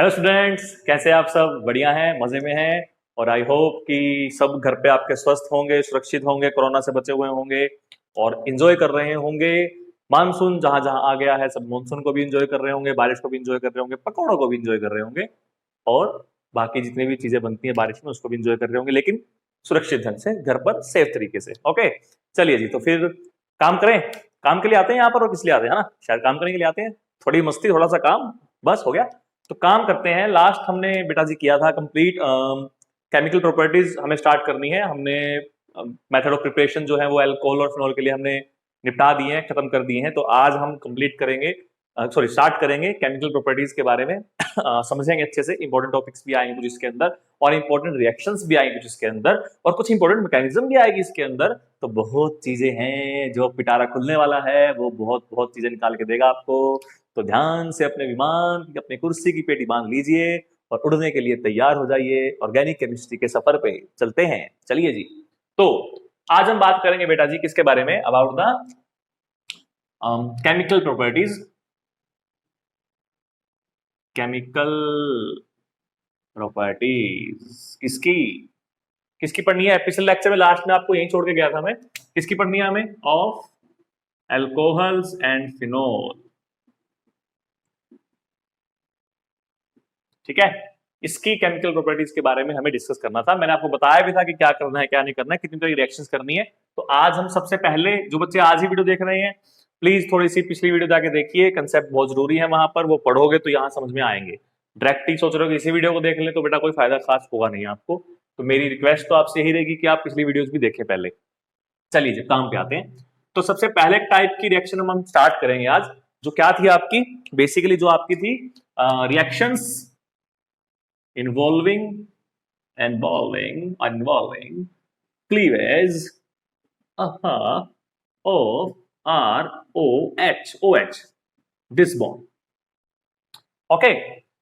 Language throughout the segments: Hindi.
हेलो स्टूडेंट्स, कैसे आप सब? बढ़िया हैं, मजे में हैं। और आई होप कि सब घर पे आपके स्वस्थ होंगे, सुरक्षित होंगे, कोरोना से बचे हुए होंगे और एंजॉय कर रहे होंगे। मानसून जहां जहां आ गया है, सब मानसून को भी एंजॉय कर रहे होंगे, बारिश को भी एंजॉय कर रहे होंगे, पकौड़ों को भी एंजॉय कर रहे होंगे और बाकी जितनी भी चीजें बनती है बारिश में उसको भी एंजॉय कर रहे होंगे, लेकिन सुरक्षित ढंग से, घर पर सेफ तरीके से। ओके, चलिए जी, तो फिर काम करें। काम के लिए आते हैं यहाँ पर, और किस लिए आते हैं? ना, शायद काम करने के लिए आते हैं। थोड़ी मस्ती, थोड़ा सा काम, बस हो गया। तो काम करते हैं। लास्ट हमने बेटा जी किया था कंप्लीट केमिकल प्रॉपर्टीज, हमें स्टार्ट करनी है। हमने मेथड ऑफ प्रिपरेशन जो है वो अल्कोहल और फिनॉल के लिए हमने निपटा दिए हैं, खत्म कर दिए हैं। तो आज हम कंप्लीट करेंगे, सॉरी स्टार्ट करेंगे केमिकल प्रॉपर्टीज के बारे में। समझेंगे अच्छे से, इंपॉर्टेंट टॉपिक्स भी आएंगे कुछ इसके अंदर और इंपॉर्टेंट रिएक्शंस भी आएंगे कुछ इसके अंदर और कुछ इंपॉर्टेंट मैकेनिज्म भी आएगी इसके अंदर। तो बहुत चीजें हैं, जो पिटारा खुलने वाला है वो बहुत बहुत चीजें निकाल के देगा आपको। तो ध्यान से अपने विमान की, अपनी कुर्सी की पेटी बांध लीजिए और उड़ने के लिए तैयार हो जाइए। ऑर्गेनिक केमिस्ट्री के सफर पे चलते हैं। चलिए जी, तो आज हम बात करेंगे बेटा जी किसके बारे में? About the chemical properties. Chemical properties किसकी किसकी पढ़नी है? पिछले लेक्चर में लास्ट में आपको यही छोड़ के गया था मैं। किसकी पढ़नी है हमें? Of alcohols and phenol. ठीक है, इसकी केमिकल प्रॉपर्टीज के बारे में हमें डिस्कस करना था। मैंने आपको बताया भी था कि क्या करना है, क्या नहीं करना है, कितनी तरह की रिएक्शंस करनी है। तो आज हम सबसे पहले, जो बच्चे आज ही वीडियो देख रहे हैं, प्लीज थोड़ी सी पिछली वीडियो जाके देखिए। कंसेप्ट बहुत जरूरी है वहां पर, वो पढ़ोगे तो यहाँ समझ में आएंगे। डायरेक्ट ही सोच रहे हो कि इसी वीडियो को देख ले तो बेटा कोई फायदा खास होगा नहीं आपको। तो मेरी रिक्वेस्ट तो आपसे यही रहेगी कि आप पिछली वीडियोस भी देखें पहले। चलिए जी, काम पे आते हैं। तो सबसे पहले टाइप की रिएक्शन हम स्टार्ट करेंगे आज, जो क्या थी आपकी, बेसिकली जो आपकी थी reactions involving involving cleavage of OH this bond। Okay,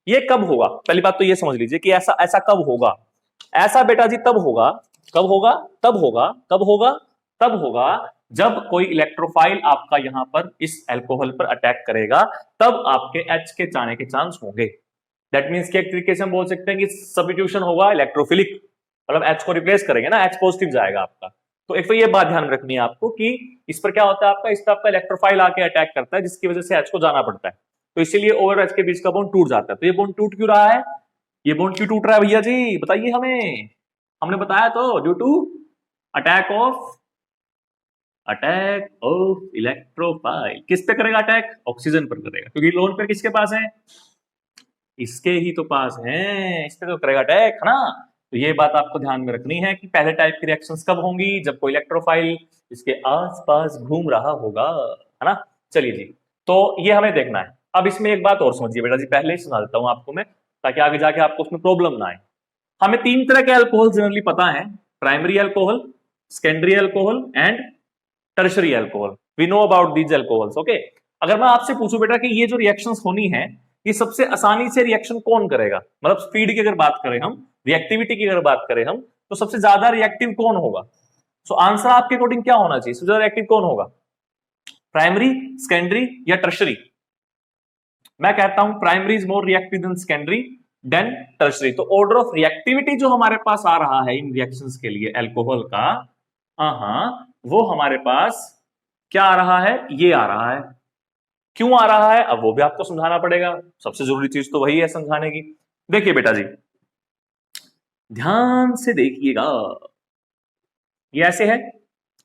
ये कब होगा? पहली बात तो ये समझ लीजिए कि ऐसा ऐसा कब होगा। ऐसा बेटा जी तब होगा, कब होगा? तब होगा, कब होगा? तब होगा जब कोई इलेक्ट्रोफाइल आपका यहां पर इस अल्कोहल पर अटैक करेगा, तब आपके H के जाने के चांस होंगे। दैट मीन्स कि एक तरीके से हम बोल सकते हैं कि सब्स्टिट्यूशन होगा इलेक्ट्रोफिलिक, मतलब H को रिप्लेस करेंगे ना, H पॉजिटिव जाएगा आपका। तो एक तो ये बात ध्यान रखनी है आपको कि इस पर क्या होता है आपका, इस पर आपका इलेक्ट्रोफाइल आके अटैक करता है, जिसकी वजह से H को जाना पड़ता है। तो इसीलिए O और H के बीच का बॉन्ड टूट जाता है। तो ये बॉन्ड टूट क्यों रहा है? ये बॉन्ड क्यों टूट रहा है भैया जी, बताइए हमें। हमने बताया तो, due to attack of electrophile. किस पे करेगा अटैक? ऑक्सीजन पर करेगा, क्योंकि लोन पेयर किसके पास है? इसके ही तो पास है, इस पे तो करेगा अटैक, है ना। तो ये बात आपको ध्यान में रखनी है कि पहले टाइप की रिएक्शंस कब होंगी? जब कोई इलेक्ट्रोफाइल इसके आसपास घूम रहा होगा, है ना। चलिए जी, तो ये हमें देखना है। अब इसमें एक बात और समझिए बेटा जी, पहले ही सुना देता हूं आपको मैं, ताकि आगे जाके आपको उसमें प्रॉब्लम ना आए। हमें तीन तरह के अल्कोहल जनरली पता है: primary alcohol, secondary alcohol and tertiary alcohol. We know about these alcohols. Okay, अगर मैं आपसे पूछूं बेटा कि ये जो रिएक्शंस होनी है, ये सबसे आसानी से रिएक्शन कौन करेगा? मतलब स्पीड की अगर बात करें हम, रिएक्टिविटी की अगर बात करें हम, तो सबसे ज्यादा रिएक्टिव कौन होगा? सो आंसर आपके अकॉर्डिंग क्या होना चाहिए? सबसे ज्यादा रिएक्टिव कौन होगा? प्राइमरी, सेकेंडरी या टर्शरी? मैं कहता हूं primary is more reactive than secondary than tertiary. तो ऑर्डर ऑफ रिएक्टिविटी जो हमारे पास आ रहा है इन रिएक्शंस के लिए अल्कोहल का, वो हमारे पास क्या आ रहा है? ये आ रहा है। क्यों आ रहा है अब वो भी आपको समझाना पड़ेगा। सबसे जरूरी चीज तो वही है समझाने की। देखिए बेटा जी, ध्यान से देखिएगा, ये ऐसे है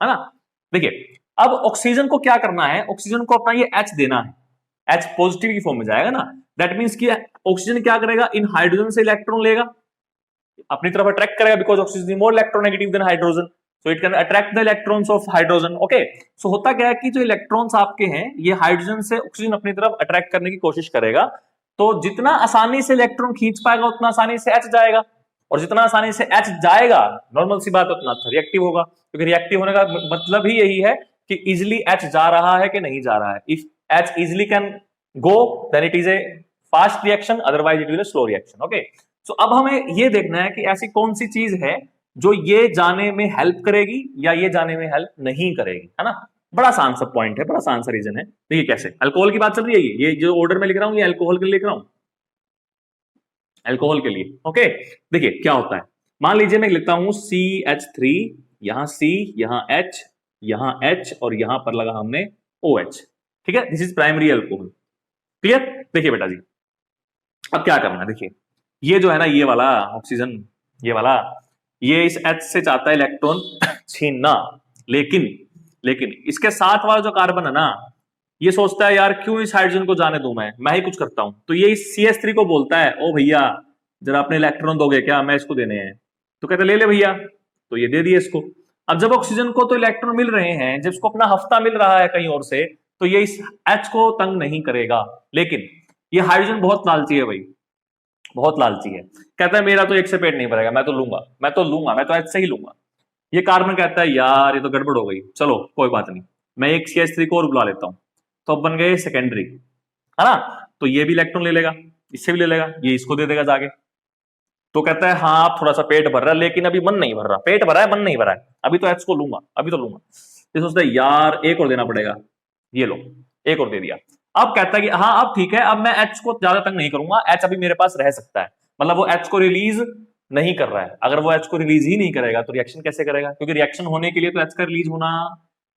ना। देखिए, अब ऑक्सीजन को क्या करना है? ऑक्सीजन को अपना ये H देना है, H पॉजिटिव की फॉर्म में जाएगा ना। दैट मीन्स कि ऑक्सीजन क्या करेगा? इन हाइड्रोजन से इलेक्ट्रॉन लेगा, अपनी तरफ अट्रैक्ट करेगा, because oxygen is more electronegative than hydrogen, so it can attract the electrons of hydrogen. Okay, so होता क्या है कि जो इलेक्ट्रॉन्स आपके हैं, ये हाइड्रोजन से ऑक्सीजन अपनी तरफ अट्रैक्ट करने की कोशिश करेगा। तो जितना आसानी से इलेक्ट्रॉन खींच पाएगा उतना आसानी से H जाएगा, और जितना आसानी से H जाएगा, नॉर्मल सी बात, उतना रिएक्टिव होगा। क्योंकि रिएक्टिव होने का मतलब ही यही है कि इजिली H जा रहा है कि नहीं जा रहा है। If H easily can go then it is a fast reaction, otherwise it is a slow reaction. Okay, so अब हमें ये देखना है कि ऐसी कौन सी चीज है जो ये जाने में हेल्प करेगी या ये जाने में हेल्प नहीं करेगी, है ना। बड़ा आसान सा पॉइंट है, बड़ा आसान सा रीजन है। देखिए कैसे, अल्कोहल की बात चल रही है, ये जो ऑर्डर में लिख रहा हूं ये अल्कोहल के लिए लिख रहा हूं। अल्कोहल के लिए। ओके, देखिए क्या होता है, मान लीजिए मैं लिखता हूं CH3, यहां C, यहां H, यहां H और यहां पर लगा हमने OH। ठीक है, this is primary alcohol. Clear? देखिए बेटा जी, अब क्या करना है, देखिए ये जो है ना, ये वाला ऑक्सीजन, ये वाला, ये इस H से चाहता है इलेक्ट्रॉन छीनना, लेकिन लेकिन इसके साथ वाला जो कार्बन है ना, ये सोचता है यार क्यों इस हाइड्रोजन को जाने दूं, मैं ही कुछ करता हूं। तो ये इस CH3 को बोलता है, ओ भैया जरा अपने इलेक्ट्रॉन दोगे क्या, मैं इसको देने हैं। तो कहते ले ले भैया, तो ये दे दिए इसको। अब जब ऑक्सीजन को तो इलेक्ट्रॉन मिल रहे हैं, जब इसको अपना हफ्ता मिल रहा है कहीं और से, तो ये इस H को तंग नहीं करेगा। लेकिन ये हाइड्रोजन बहुत लालची है भाई, बहुत लालची है। कहता है मेरा तो एक से पेट नहीं भरेगा, मैं तो लूंगा, मैं तो लूंगा, मैं तो H से ही लूंगा। ये कार्बन कहता है यार ये तो गड़बड़ हो गई, चलो कोई बात नहीं, मैं एक CH3 को और बुला लेता हूं। तो अब बन गए सेकेंडरी, है ना। तो ये भी इलेक्ट्रॉन ले लेगा, इससे भी ले लेगा, ये इसको दे देगा जाके। तो कहता है हाँ आप थोड़ा सा पेट भर रहा है, लेकिन अभी मन नहीं भर रहा, पेट भरा है मन नहीं भरा है, अभी तो H को लूंगा, अभी तो लूंगा। ये सोचता है यार एक और देना पड़ेगा, ये लो, एक और दे दिया। अब कहता है कि हाँ अब ठीक है, अब मैं H को ज्यादा तंग नहीं करूंगा, H अभी मेरे पास रह सकता है। मतलब वो H को रिलीज नहीं कर रहा है। अगर वो H को रिलीज ही नहीं करेगा तो रिएक्शन कैसे करेगा, क्योंकि रिएक्शन होने के लिए तो H का रिलीज होना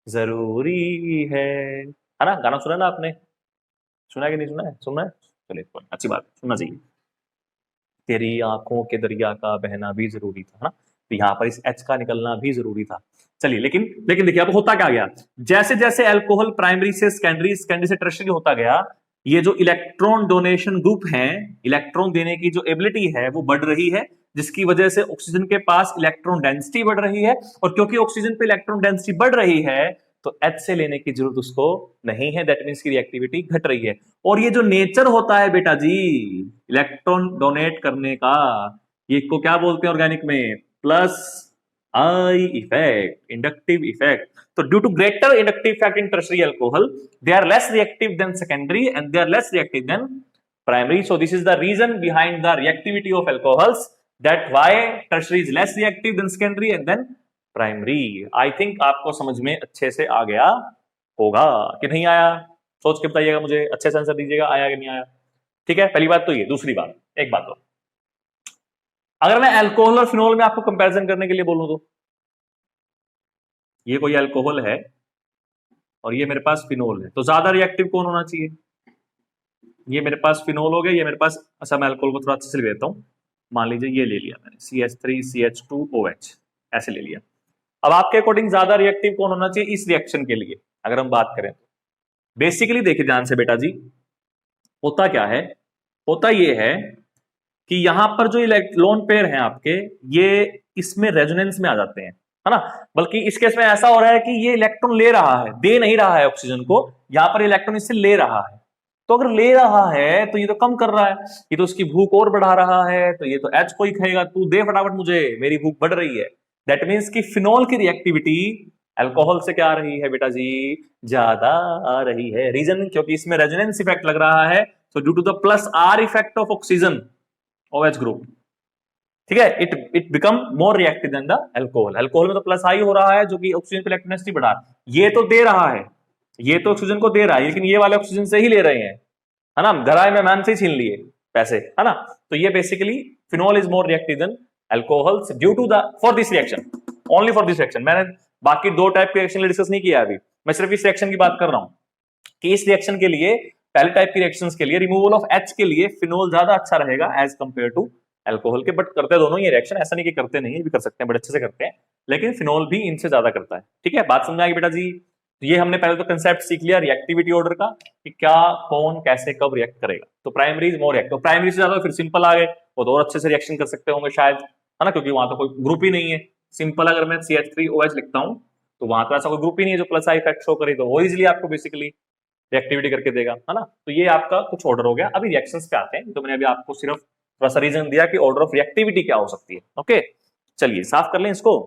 जरूरी है ना। गाना सुना ना आपने, सुना है कि नहीं सुना है? सुनना है, चलिए अच्छी बात है, सुनना चाहिए। तेरी आंखों के दरिया का बहना भी जरूरी था, है ना। तो यहाँ पर इस H का निकलना भी जरूरी था। चलिए, लेकिन लेकिन देखिए अब होता क्या गया, जैसे जैसे अल्कोहल प्राइमरी से सेकेंडरी, सेकेंडरी से टर्शियरी होता गया, ये जो इलेक्ट्रॉन डोनेशन ग्रुप है, इलेक्ट्रॉन देने की जो एबिलिटी है वो बढ़ रही है, जिसकी वजह से ऑक्सीजन के पास इलेक्ट्रॉन डेंसिटी बढ़ रही है। और क्योंकि ऑक्सीजन पे इलेक्ट्रॉन डेंसिटी बढ़ रही है, तो H से लेने की जरूरत उसको नहीं है, दैट मीन्स की रिएक्टिविटी घट रही है। और ये जो नेचर होता है बेटा जी इलेक्ट्रॉन डोनेट करने का, ये को क्या बोलते हैं ऑर्गेनिक में, plus I effect, inductive effect. तो due to greater inductive effect in tertiary alcohol, they are less reactive than secondary and they are less reactive than primary. So this is the reason behind the reactivity of alcohols, that why tertiary is less reactive than secondary and then primary. I think आपको समझ में अच्छे से आ गया होगा कि नहीं आया, सोच के बताइएगा मुझे, अच्छे से आंसर दीजिएगा, आया कि नहीं आया। ठीक है, पहली बात तो ये। दूसरी बात, एक बात और, अगर मैं अल्कोहल और फिनोल में आपको कंपैरिजन करने के लिए बोलूं, तो ये कोई अल्कोहल है और ये मेरे पास फिनोल है, तो ज्यादा रिएक्टिव कौन होना चाहिए? ये मेरे पास फिनोल हो गया, ये मेरे पास, अच्छा मैं अल्कोहल को थोड़ा अच्छे से ले लेता हूं। मान लीजिए ये ले लिया मैंने, CH3 CH2OH, ऐसे ले लिया। अब आपके अकॉर्डिंग ज्यादा रिएक्टिव कौन होना चाहिए इस रिएक्शन के लिए, अगर हम बात करें? बेसिकली देखिए ध्यान से बेटा जी, होता क्या है, होता ये है कि यहां पर जो लोन पेयर हैं आपके, ये इसमें रेजोनेंस में आ जाते हैं, है ना। बल्कि इस केस में ऐसा हो रहा है कि ये इलेक्ट्रॉन ले रहा है, दे नहीं रहा है ऑक्सीजन को, यहां पर इलेक्ट्रॉन इससे ले रहा है। तो अगर ले रहा है तो ये तो कम कर रहा है, ये तो उसकी भूख और बढ़ा रहा है, तो ये तो H को ही खाएगा, तू दे फटाफट मुझे, मेरी भूख बढ़ रही है। दैट मीन्स कि फिनोल की रिएक्टिविटी अल्कोहल से क्या आ रही है बेटा जी, ज्यादा आ रही है। रीजन, क्योंकि इसमें रेजोनेंस इफेक्ट लग रहा है, so due to the plus R effect of oxygen OH group, ठीक है, it become more reactive then the alcohol. Alcohol में तो प्लस आई हो रहा है जो कि ऑक्सीजन पे इलेक्ट्रॉन डेंसिटी बढ़ा, ये तो दे रहा है, ये तो ऑक्सीजन को दे रहा है, लेकिन ये वाले ऑक्सीजन से ही ले रहे हैं, है ना, गराए में मैन से ही छीन लिए पैसे, है ना। तो ये basically phenol is more reactive than alcohol due to the, for this reaction, only for this reaction. मैंने बाकी दो टाइप के रिएक्शन डिस्कस नहीं किया अभी, मैं सिर्फ इस रिएक्शन की बात कर रहा हूं कि इस रिएक्शन के लिए, पहले टाइप की रिएक्शंस के लिए, रिमूवल ऑफ H के लिए फिनोल ज्यादा अच्छा रहेगा एज कंपेयर टू अल्कोहल के। बट करते दोनों ही रिएक्शन, ऐसा नहीं कि करते नहीं, भी कर सकते हैं, बड़े अच्छे से करते हैं, लेकिन फिनोल भी इनसे ज्यादा करता है। ठीक है, बात समझ आएगी बेटा जी। तो ये हमने पहले तो कंसेप्ट सीख लिया रिएक्टिविटी ऑर्डर का, कि क्या कौन कैसे कब रिएक्ट करेगा। तो primary is more reactive, primary से ज्यादा फिर सिंपल आ गए, वो तो और अच्छे से रिएक्शन कर सकते होंगे शायद, है ना, क्योंकि वहां तो कोई ग्रुप ही नहीं है। सिंपल अगर मैं CH3OH लिखता हूं, तो वहां तो ऐसा कोई ग्रुप ही नहीं है जो प्लस आई इफेक्ट शो करे, तो वो इजिली आपको बेसिकली रिएक्टिविटी करके देगा, है ना। तो ये आपका कुछ ऑर्डर हो गया। अभी रिएक्शंस पे आते हैं, तो मैंने अभी आपको सिर्फ थोड़ा सा रीजन दिया कि ऑर्डर ऑफ रिएक्टिविटी क्या हो सकती है। ओके, चलिए साफ कर लें इसको,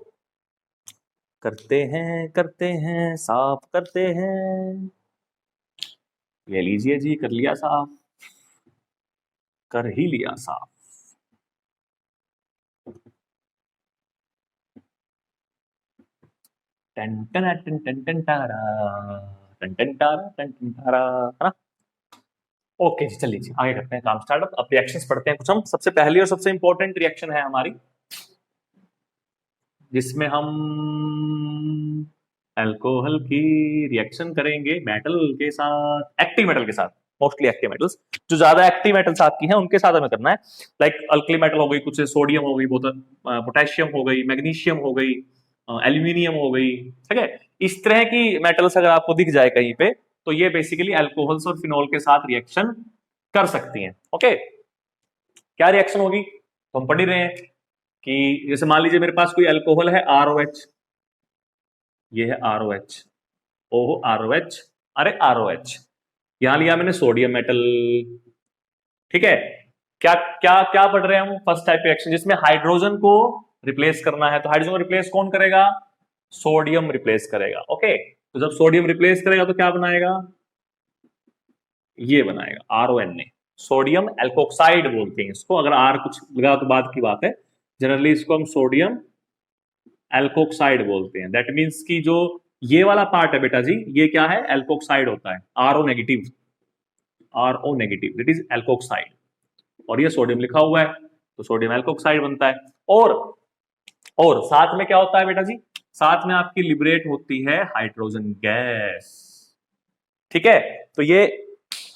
करते हैं साफ करते हैं। ये लीजिए जी, कर लिया साफ, कर ही लिया साफ। टन टन टन टन टन टारा, टन टन टारा, टन टन टारा, है ना। ओके जी, चलिए जी आगे करते हैं काम स्टार्ट। अब रिएक्शंस पढ़ते हैं कुछ हम। सबसे पहली और सबसे इंपॉर्टेंट रिएक्शन है हमारी, जिसमें हम अल्कोहल की रिएक्शन करेंगे मेटल के साथ, एक्टिव मेटल के साथ, मोस्टली एक्टिव मेटल्स। जो ज्यादा एक्टिव मेटल्स आपकी हैं उनके साथ हमें करना है। लाइक अल्कली मेटल हो गई, कुछ सोडियम हो गई, बहुत पोटेशियम हो गई, मैग्नीशियम हो गई, एल्यूमिनियम हो गई, ठीक है। इस तरह की मेटल्स अगर आपको दिख जाए कहीं पे, तो ये बेसिकली अल्कोहल्स और फिनोल के साथ रिएक्शन कर सकती हैं। ओके, क्या रिएक्शन होगी तो हम पढ़ ही रहे हैं कि जैसे मान लीजिए मेरे पास कोई अल्कोहल है ROH, ये है ROH, ओहो ROH, अरे ROH, यहां लिया मैंने सोडियम मेटल, ठीक है। क्या क्या क्या पढ़ रहे हैं हम, फर्स्ट टाइप रिएक्शन जिसमें हाइड्रोजन को रिप्लेस करना है। तो हाइड्रोजन को रिप्लेस कौन करेगा, सोडियम रिप्लेस करेगा। ओके, तो जब सोडियम रिप्लेस करेगा तो क्या बनाएगा, ये बनाएगा RONA, सोडियम एल्कोक्साइड बोलते हैं इसको। अगर R कुछ लगा तो बात की बात है, जनरली इसको हम सोडियम एल्कोक्साइड बोलते हैं। दैट मीन्स कि जो ये वाला पार्ट है बेटा जी, ये क्या है, एल्कोक्साइड होता है, RO negative, RO negative, that is alkoxide. और ये सोडियम लिखा हुआ है तो सोडियम एल्कोक्साइड बनता है। और साथ में क्या होता है बेटा जी, साथ में आपकी लिबरेट होती है हाइड्रोजन गैस, ठीक है। तो ये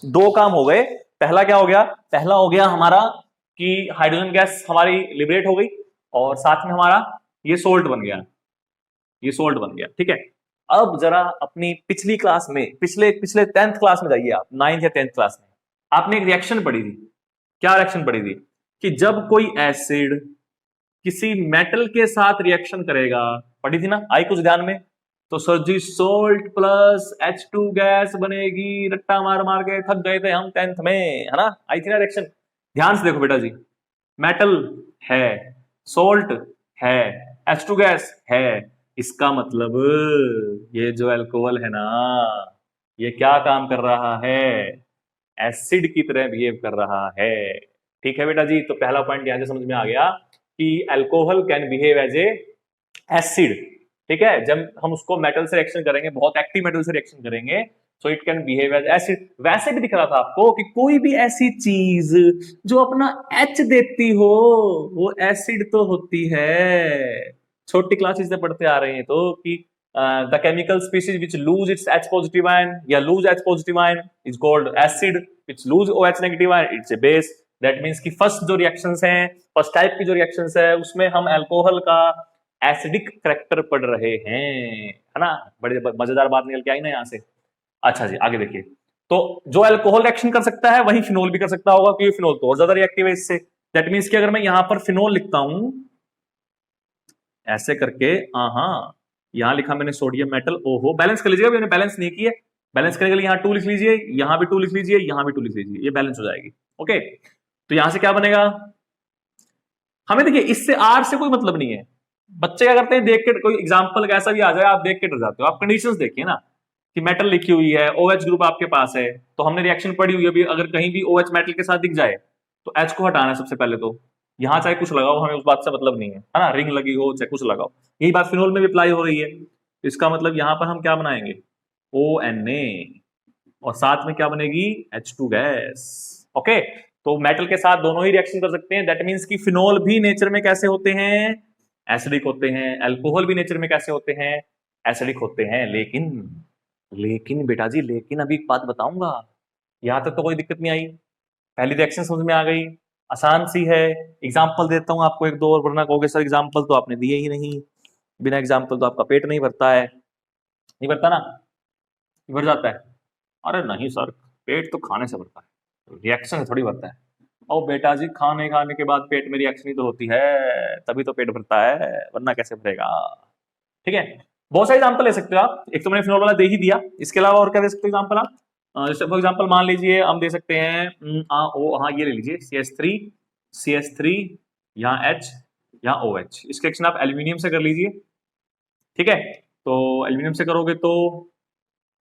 दो काम हो गए। पहला क्या हो गया, पहला हो गया हमारा कि हाइड्रोजन गैस हमारी लिबरेट हो गई, और साथ में हमारा ये सोल्ट बन गया, ये सोल्ट बन गया, ठीक है। अब जरा अपनी पिछली क्लास में, पिछले 10th क्लास में जाइए आप, 9th या 10th क्लास में आपने एक रिएक्शन पढ़ी थी। क्या रिएक्शन पढ़ी थी, कि जब कोई एसिड किसी मेटल के साथ रिएक्शन करेगा, पढ़ी थी ना, आई कुछ ध्यान में। तो सर जी सोल्ट प्लस H2 गैस बनेगी, रट्टा मार मार के थक गए थे हम 10th में, है ना, आई थी ना रिएक्शन। ध्यान से देखो बेटा जी, मेटल है, सोल्ट है, H2 गैस है, इसका मतलब ये जो अल्कोहल है ना, ये क्या काम कर रहा है, एसिड की तरह बिहेव कर रहा है। ठीक है बेटा जी, तो पहला पॉइंट यहां से समझ में आ गया कि alcohol can behave as a acid, ठीक है। जब हम उसको मेटल से रिएक्शन करेंगे, बहुत एक्टिव मेटल से रिएक्शन करेंगे, so it can behave as acid. वैसे भी दिख रहा था आपको कि कोई भी ऐसी चीज जो अपना H देती हो वो एसिड तो होती है। छोटी क्लासेस से पढ़ते आ रहे हैं तो कि the chemical species which lose its H positive ion या lose H positive ion is called acid, which lose OH negative ion it's a base. That means कि फर्स्ट जो रिएक्शंस हैं, फर्स्ट टाइप की जो रिएक्शंस है, उसमें हम अल्कोहल का एसिडिक करेक्टर पढ़ रहे हैं, है ना। बड़ी मजेदार बात निकल के आई ना यहां से। अच्छा जी आगे देखिए, तो जो अल्कोहल रिएक्शन कर सकता है वही फिनोल भी कर सकता होगा, क्योंकि फिनोल तो और ज्यादा रिएक्टिव है इससे। दैट मीन्स कि अगर मैं यहां पर फिनोल लिखता हूं ऐसे करके, हाँ यहां लिखा मैंने सोडियम मेटल, ओहो बैलेंस कर लीजिएगा, मैंने बैलेंस नहीं किया। बैलेंस करने के लिए यहाँ 2 लिख लीजिए, यहां भी 2 लिख लीजिए, यहां भी 2 लिख लीजिए, ये बैलेंस हो जाएगी। ओके, तो यहां से क्या बनेगा, हमें देखिए इससे आर से कोई मतलब नहीं है। बच्चे क्या करते हैं, देख के कोई एग्जांपल कैसा भी आ जाए आप देख के डर जाते हो। आप कंडीशंस देखिए ना, कि मेटल लिखी हुई है, OH ग्रुप आपके पास है, तो हमने रिएक्शन पढ़ी हुई है भी, अगर कहीं भी OH मेटल के साथ दिख जाए तो H को हटाना है सबसे पहले। तो यहां चाहे कुछ लगाओ, हमें उस बात से मतलब नहीं है ना, रिंग लगी हो चाहे कुछ लगाओ। यही बात फिनोल में भी अप्लाई हो रही है। इसका मतलब यहां पर हम क्या बनाएंगे, ONA, और साथ में क्या बनेगी, H2 गैस। ओके, तो मेटल के साथ दोनों ही रिएक्शन कर सकते हैं। दैट मीन्स कि फिनोल भी नेचर में कैसे होते हैं, एसिडिक होते हैं। अल्कोहल भी नेचर में कैसे होते हैं, एसिडिक होते हैं। लेकिन बेटा जी, लेकिन अभी एक बात बताऊंगा, यहां तक तो कोई दिक्कत नहीं आई, पहली रिएक्शन समझ में आ गई, आसान सी है। एग्जाम्पल देता हूं आपको एक दो, और वरना कहोगे सर एग्जाम्पल तो आपने दिए ही नहीं, बिना एग्जाम्पल तो आपका पेट नहीं भरता है। नहीं भरता ना, भर जाता है। अरे नहीं सर, पेट तो खाने से भरता है, रिएक्शन से थोड़ी भरता है। और बेटा जी, खाने खाने के बाद पेट में रिएक्शन ही तो होती है, तभी तो पेट भरता है, वरना कैसे भरेगा। ठीक है, बहुत सारे एग्जाम्पल ले सकते हो आप। एक तो मैंने फिनोल वाला दे ही दिया, इसके अलावा और क्या दे सकते हो एग्जाम्पल आप। जैसे फॉर एग्जाम्पल मान लीजिए हम दे सकते हैं हाँ ये ले लीजिए, CH3 यहाँ H यहाँ OH। इसके एक्शन आप एल्यूमिनियम से कर लीजिए, ठीक है। तो एल्यूमिनियम से करोगे तो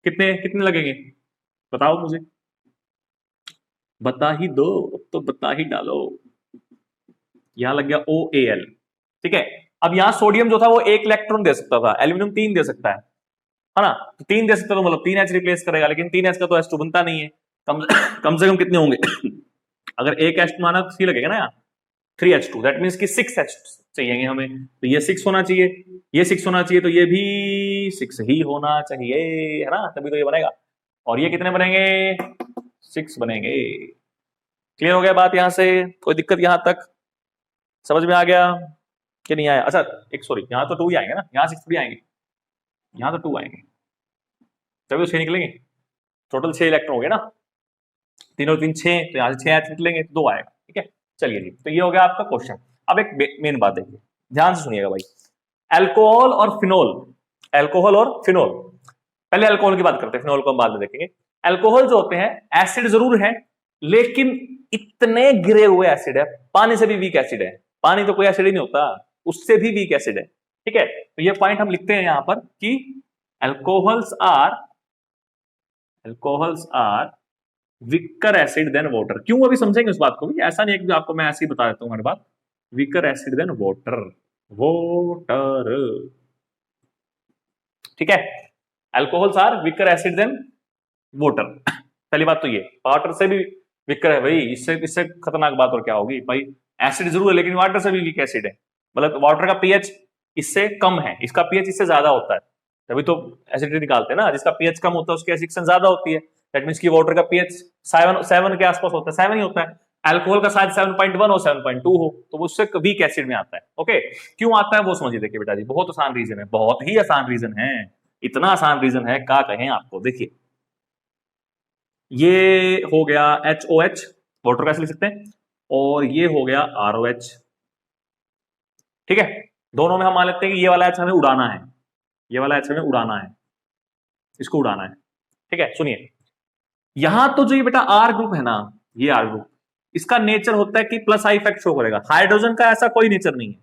कितने कितने लगेंगे बताओ मुझे, बता ही दो, अब तो बता ही डालो। यहां लग गया OAl, ठीक है। अब यहां सोडियम जो था वो 1 इलेक्ट्रॉन दे सकता था, एल्यूमिनियम 3 दे सकता है ना। तो 3 दे सकता तो मतलब 3H रिप्लेस करेगा, लेकिन 3H का तो H2 बनता नहीं है। कम से कम कितने होंगे? अगर एक H माना तो 3 लगेगा ना यहाँ, 3H2, दैट मीन्स कि 6H चाहिए हमें, तो ये 6 होना चाहिए, ये 6 होना चाहिए, तो ये भी 6 ही होना चाहिए, है ना, तभी तो ये बनेगा। और ये कितने बनेंगे? 6 बनेंगे। क्लियर हो गया बात यहां से? कोई दिक्कत यहां तक समझ में आ गया कि नहीं आया? अच्छा एक सॉरी, यहाँ तो 2 ही आएंगे ना, यहाँ 6 भी आएंगे, यहाँ तो 2 आएंगे, तभी तो 6 निकलेंगे। टोटल 6 इलेक्ट्रॉन हो गए ना, 3 और 3 6, तो यहाँ से 6 निकलेंगे तो 2 आएगा। ठीक है, चलिए जी, तो ये हो गया आपका क्वेश्चन। अब एक मेन बात देखिए, ध्यान से सुनिएगा भाई, अल्कोहल और फिनोल, अल्कोहल और फिनोल, पहले अल्कोहल की बात करते हैं, फिनोल को हम बाद में देखेंगे। अल्कोहल जो होते हैं एसिड जरूर है, लेकिन इतने गिरे हुए एसिड है, पानी से भी वीक एसिड है, पानी तो कोई एसिड ही नहीं होता, उससे भी वीक एसिड है। ठीक है, तो ये पॉइंट हम लिखते हैं यहां पर कि alcohols are weaker acid than water. क्यों, अभी समझेंगे उस बात को भी, ऐसा नहीं है कि आपको मैं ऐसे ही बता देता हूं हमारी बात। विकर एसिड देन वाटर, ठीक है, alcohols are weaker acid than water. पहली बात तो ये, वाटर से भी विकर है भाई, इससे इससे खतरनाक बात और क्या होगी भाई, एसिड जरूर है लेकिन वाटर से भी वीक एसिड है, मतलब वाटर का पीएच इससे कम है, इसका पीएच इससे ज्यादा होता है, तभी तो एसिडिटी निकालते हैं ना, जिसका पीएच कम होता है उसकी एसिडिटी ज्यादा होती है, दैट मींस कि वाटर का पीएच 7 के आसपास होता है, 7 ही होता है, अल्कोहल का शायद 7.1 हो 7.2 हो, तो वो उससे वीक एसिड में आता है। ओके, क्यों आता है वो समझिए, देखिए बेटा जी, बहुत आसान रीजन है, बहुत ही आसान रीजन है, इतना आसान रीजन है क्या कहें आपको। देखिए ये हो गया HOH, वाटर का ऐसे लिख सकते हैं, और ये हो गया ROH। ठीक है, दोनों में हम मान लेते हैं कि ये वाला H हमें उड़ाना है, ये वाला H हमें उड़ाना है, इसको उड़ाना है। ठीक है, सुनिए, यहां तो जो ये बेटा R ग्रुप है ना, ये R ग्रुप, इसका नेचर होता है कि प्लस आई इफेक्ट शो करेगा, हाइड्रोजन का ऐसा कोई नेचर नहीं है,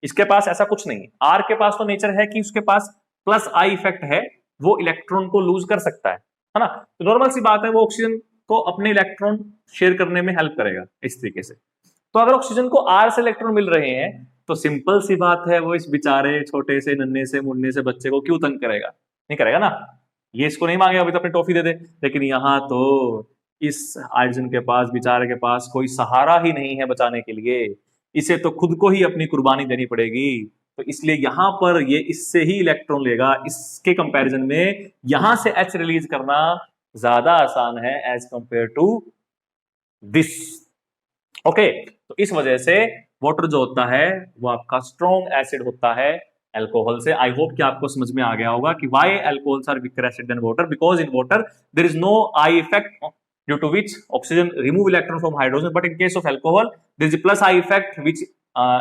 इसके पास ऐसा कुछ नहीं है। R के पास तो नेचर है कि उसके पास प्लस आई इफेक्ट है, वो इलेक्ट्रॉन को लूज कर सकता है ना, तो नॉर्मल सी बात है वो ऑक्सीजन को अपने इलेक्ट्रॉन शेयर करने में हेल्प करेगा इस तरीके से। तो अगर ऑक्सीजन को R से इलेक्ट्रॉन मिल रहे हैं तो सिंपल सी बात है वो इस बेचारे छोटे से नन्हे से मुन्ने से बच्चे को क्यों तंग करेगा, नहीं करेगा ना, ये इसको नहीं मांगेगा अभी तो अपनी टॉफी दे दे, लेकिन यहाँ तो इस हाइड्रोजन के पास, बेचारे के पास कोई सहारा ही नहीं है बचाने के लिए, इसे तो खुद को ही अपनी कुर्बानी देनी पड़ेगी, तो इसलिए यहां पर ये इससे ही इलेक्ट्रॉन लेगा, इसके कंपैरिजन में यहां से H रिलीज करना ज्यादा आसान है as compare to this. Okay, तो इस वजह से वाटर जो होता है वो आपका स्ट्रॉन्ग एसिड होता है अल्कोहल से। आई होप कि आपको समझ में आ गया होगा कि why alcohols are weaker acid than water, because in water there is no I effect due to which oxygen remove electron from hydrogen, but in case of alcohol there is a plus I effect which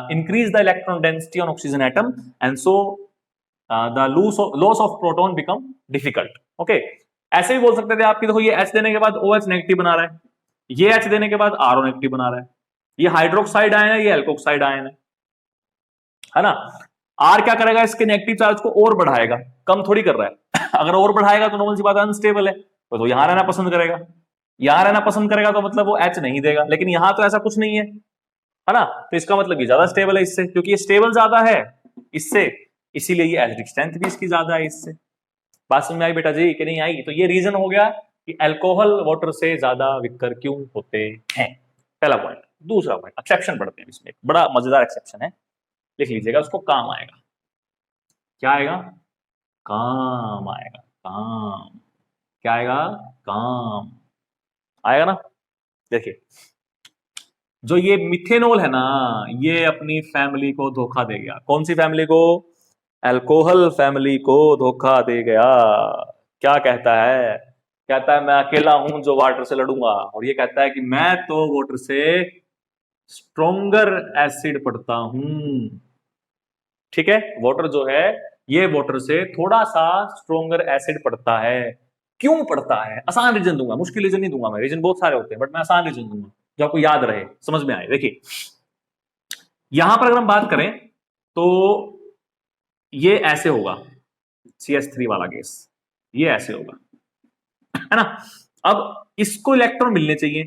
increase the electron density on oxygen atom, and so the loss of proton become difficult. Okay, ऐसे भी बोल सकते थे आप कि देखो ये H देने के बाद OH नेगेटिव बना रहा है, ये H देने के बाद RO नेगेटिव बना रहा है, ये हाइड्रोक्साइड आयन है, ये एल्कोक्साइड आयन है ना। R क्या करेगा, इसके नेगेटिव चार्ज को और बढ़ाएगा, कम थोड़ी कर रहा है अगर और बढ़ाएगा तो नॉर्मल सी बात है अनस्टेबल है, तो यहां रहना पसंद करेगा, यहां रहना पसंद करेगा तो मतलब वो H नहीं देगा, लेकिन यहां तो ऐसा कुछ नहीं है ना, तो इसका मतलब ये ज्यादा स्टेबल है इससे, क्योंकि ये स्टेबल ज्यादा है इससे, इसीलिए ये एसिडिक स्ट्रेंथ भी इसकी ज्यादा है इससे। बात समझ में आई बेटा जी कि नहीं आई? तो ये रीजन हो गया कि अल्कोहल वाटर से ज्यादा विकर क्यों होते हैं, पहला पॉइंट। दूसरा पॉइंट, एक्सेप्शन पढ़ते हैं, इसमें बड़ा मजेदार एक्सेप्शन है, लिख लीजिएगा उसको, काम आएगा, क्या आएगा, काम आएगा, काम, क्या आएगा, काम आएगा ना। देखिए जो ये मिथेनॉल है ना, ये अपनी फैमिली को धोखा दे गया, कौन सी फैमिली को, अल्कोहल फैमिली को धोखा दे गया। क्या कहता है, कहता है मैं अकेला हूं जो वाटर से लड़ूंगा, और ये कहता है कि मैं तो वाटर से स्ट्रोंगर एसिड पढ़ता हूं। ठीक है, वाटर जो है ये वाटर से थोड़ा सा स्ट्रोंगर एसिड पड़ता है, क्यों पड़ता है, आसान रीजन दूंगा, मुश्किल रीजन नहीं दूंगा मैं, रीजन बहुत सारे होते हैं बट मैं आसान रीजन दूंगा जो आपको याद रहे, समझ में आए। देखिए यहां पर अगर हम बात करें तो ये ऐसे होगा, CH3 वाला गैस ये ऐसे होगा, है ना। अब इसको इलेक्ट्रॉन मिलने चाहिए,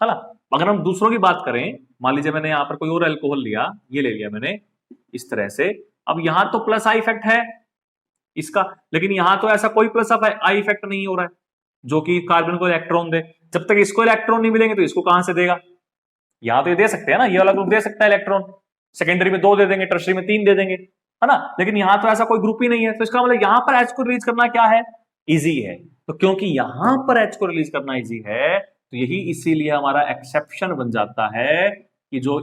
है ना। अगर हम दूसरों की बात करें, मान लीजिए मैंने यहां पर कोई और अल्कोहल लिया, ये ले लिया मैंने इस तरह से, अब यहां तो प्लस आई इफेक्ट है इसका, लेकिन यहां तो ऐसा कोई प्लस आई इफेक्ट नहीं हो रहा है, जो कि कार्बन को इलेक्ट्रॉन दे। जब तक इसको इलेक्ट्रॉन नहीं मिलेंगे तो इसको कहां से देगा? यहां तो ये दे सकते हैं ना, ये वाला ग्रुप दे सकता है इलेक्ट्रॉन, सेकेंडरी में 2 दे देंगे, टर्शरी में 3 दे देंगे, है ना। लेकिन यहां तो ऐसा कोई ग्रुप ही नहीं है, तो इसका मतलब यहां पर H को रिलीज करना क्या है? इजी है। तो क्योंकि यहां पर H को रिलीज करना इजी है, तो यही इसीलिए हमारा एक्सेप्शन बन जाता है कि जो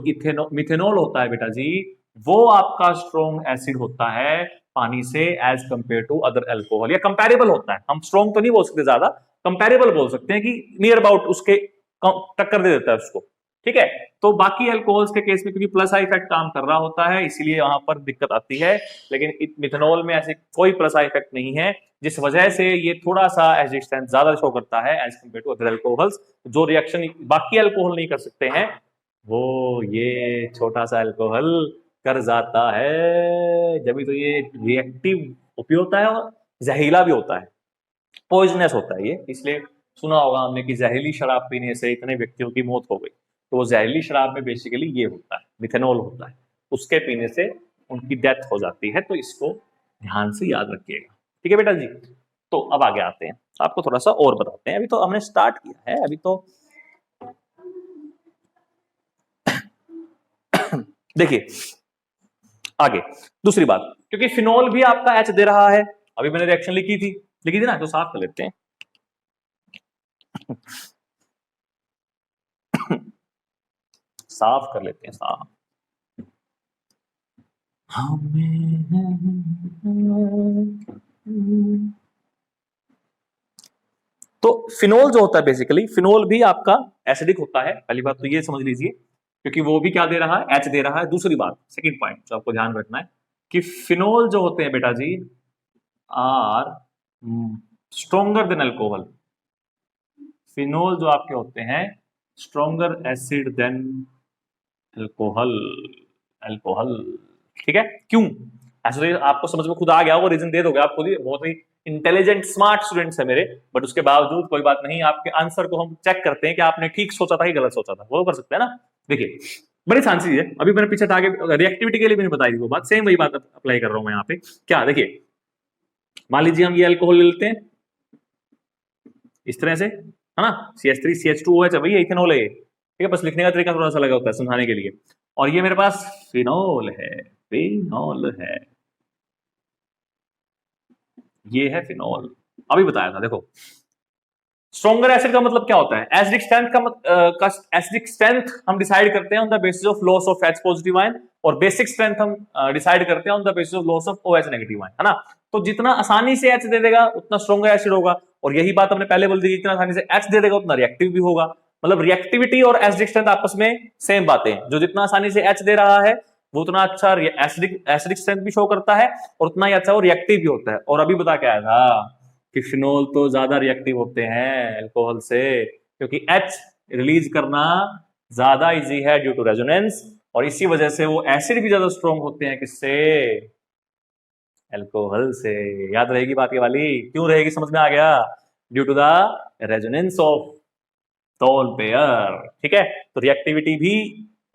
मिथेनॉल होता है बेटा जी, वो आपका स्ट्रॉन्ग एसिड होता है पानी से as compare to other alcohol, या कंपेरेबल होता है। हम स्ट्रॉन्ग तो नहीं बोल सकते, ज्यादा कंपेरेबल बोल सकते हैं कि नियर अबाउट उसके टक्कर दे देता है उसको, ठीक है। तो बाकी अल्कोहल्स के केस में क्योंकि प्लस आई इफेक्ट काम कर रहा होता है, इसीलिए वहां पर दिक्कत आती है। लेकिन मिथेनॉल में ऐसे कोई प्लस आई इफेक्ट नहीं है, जिस वजह से ये थोड़ा सा एसिडिक स्ट्रेंथ ज्यादा शो करता है as compare to other alcohols. जो रिएक्शन बाकी अल्कोहल नहीं कर सकते हैं, वो ये छोटा सा अल्कोहल कर जाता है। जब भी तो ये रिएक्टिव भी होता है और जहरीला भी होता है, पॉइजनस होता है ये। इसलिए सुना होगा हमने कि जहरीली शराब पीने से इतने व्यक्तियों की मौत हो गई। तो वो जहरीली शराब में बेसिकली ये होता है, मिथेनॉल होता है, उसके पीने से उनकी डेथ हो जाती है। तो इसको ध्यान से याद रखिएगा, ठीक है बेटा जी। तो अब आगे आते हैं, आपको थोड़ा सा और बताते हैं। अभी तो हमने स्टार्ट किया है, अभी तो देखिए आगे दूसरी बात, क्योंकि फिनोल भी आपका एच दे रहा है। अभी मैंने रिएक्शन लिखी थी ना, तो साफ कर लेते हैं। साफ कर लेते हैं, साफ। तो फिनोल जो होता है बेसिकली, फिनोल भी आपका एसिडिक होता है, पहली बात तो ये समझ लीजिए, क्योंकि वो भी क्या दे रहा है? एच दे रहा है। दूसरी बात, सेकंड पॉइंट जो आपको ध्यान रखना है कि फिनोल जो होते हैं बेटा जी are stronger than alcohol. Phenol जो आपके होते हैं stronger acid than alcohol, alcohol, ठीक है। क्यों? ऐसे तो आपको समझ में खुद आ गया, वो रीजन दे दोगे आप खुद ही। बहुत ही इंटेलिजेंट स्मार्ट स्टूडेंट्स है मेरे, बट उसके बावजूद कोई बात नहीं, आपके आंसर को हम चेक करते हैं कि आपने ठीक सोचा था कि गलत सोचा था, वो कर सकते हैं ना। देखिए बड़ी आसान चीज है, अभी मैंने पीछे आगे रिएक्टिविटी के लिए भी नहीं बताई वो बात, सेम वही बात अप्लाई कर रहा हूं मैं यहाँ पे। क्या देखिए, मान लीजिए हम ये अल्कोहल ले लेते हैं इस तरह से, है ना, CH3 CH2OH है, भैया इथेनॉल है ये, ठीक है। बस लिखने का तरीका थोड़ा सा अलग होता है समझाने के लिए। और ये मेरे पास फिनोल है, फिनोल है, ये है फिनोल। अभी बताया था, देखो स्ट्रॉन्गर एसिड का मतलब क्या होता है? एसिडिक स्ट्रेंथ का एसिडिक स्ट्रेंथ हम डिसाइड करते हैं on the basis of loss of H positive ion, और बेसिक स्ट्रेंथ हम डिसाइड करते हैं on the basis of loss of OH negative ion, है ना। तो जितना आसानी से H दे देगा उतना स्ट्रॉन्गर एसिड होगा, और यही बात हमने पहले बोल दी, जितना आसानी से H दे देगा उतना रिएक्टिव भी होगा। मतलब रिएक्टिविटी और एसिडिक स्ट्रेंथ आपस में सेम बातें हैं। जो जितना आसानी से H दे रहा है वो उतना अच्छा एसिडिक स्ट्रेंथ भी शो करता है, और उतना ही अच्छा वो रिएक्टिव भी होता है। और अभी बता के आया था कि फिनोल तो ज्यादा रिएक्टिव होते हैं अल्कोहल से, क्योंकि H रिलीज करना ज्यादा इजी है ड्यू टू रेजोनेंस, और इसी वजह से वो एसिड भी ज्यादा स्ट्रॉन्ग होते हैं। किससे? अल्कोहल से। याद रहेगी बात ये वाली? क्यों रहेगी, समझ में आ गया? Due to the resonance of टोल पेयर, ठीक है। तो रिएक्टिविटी भी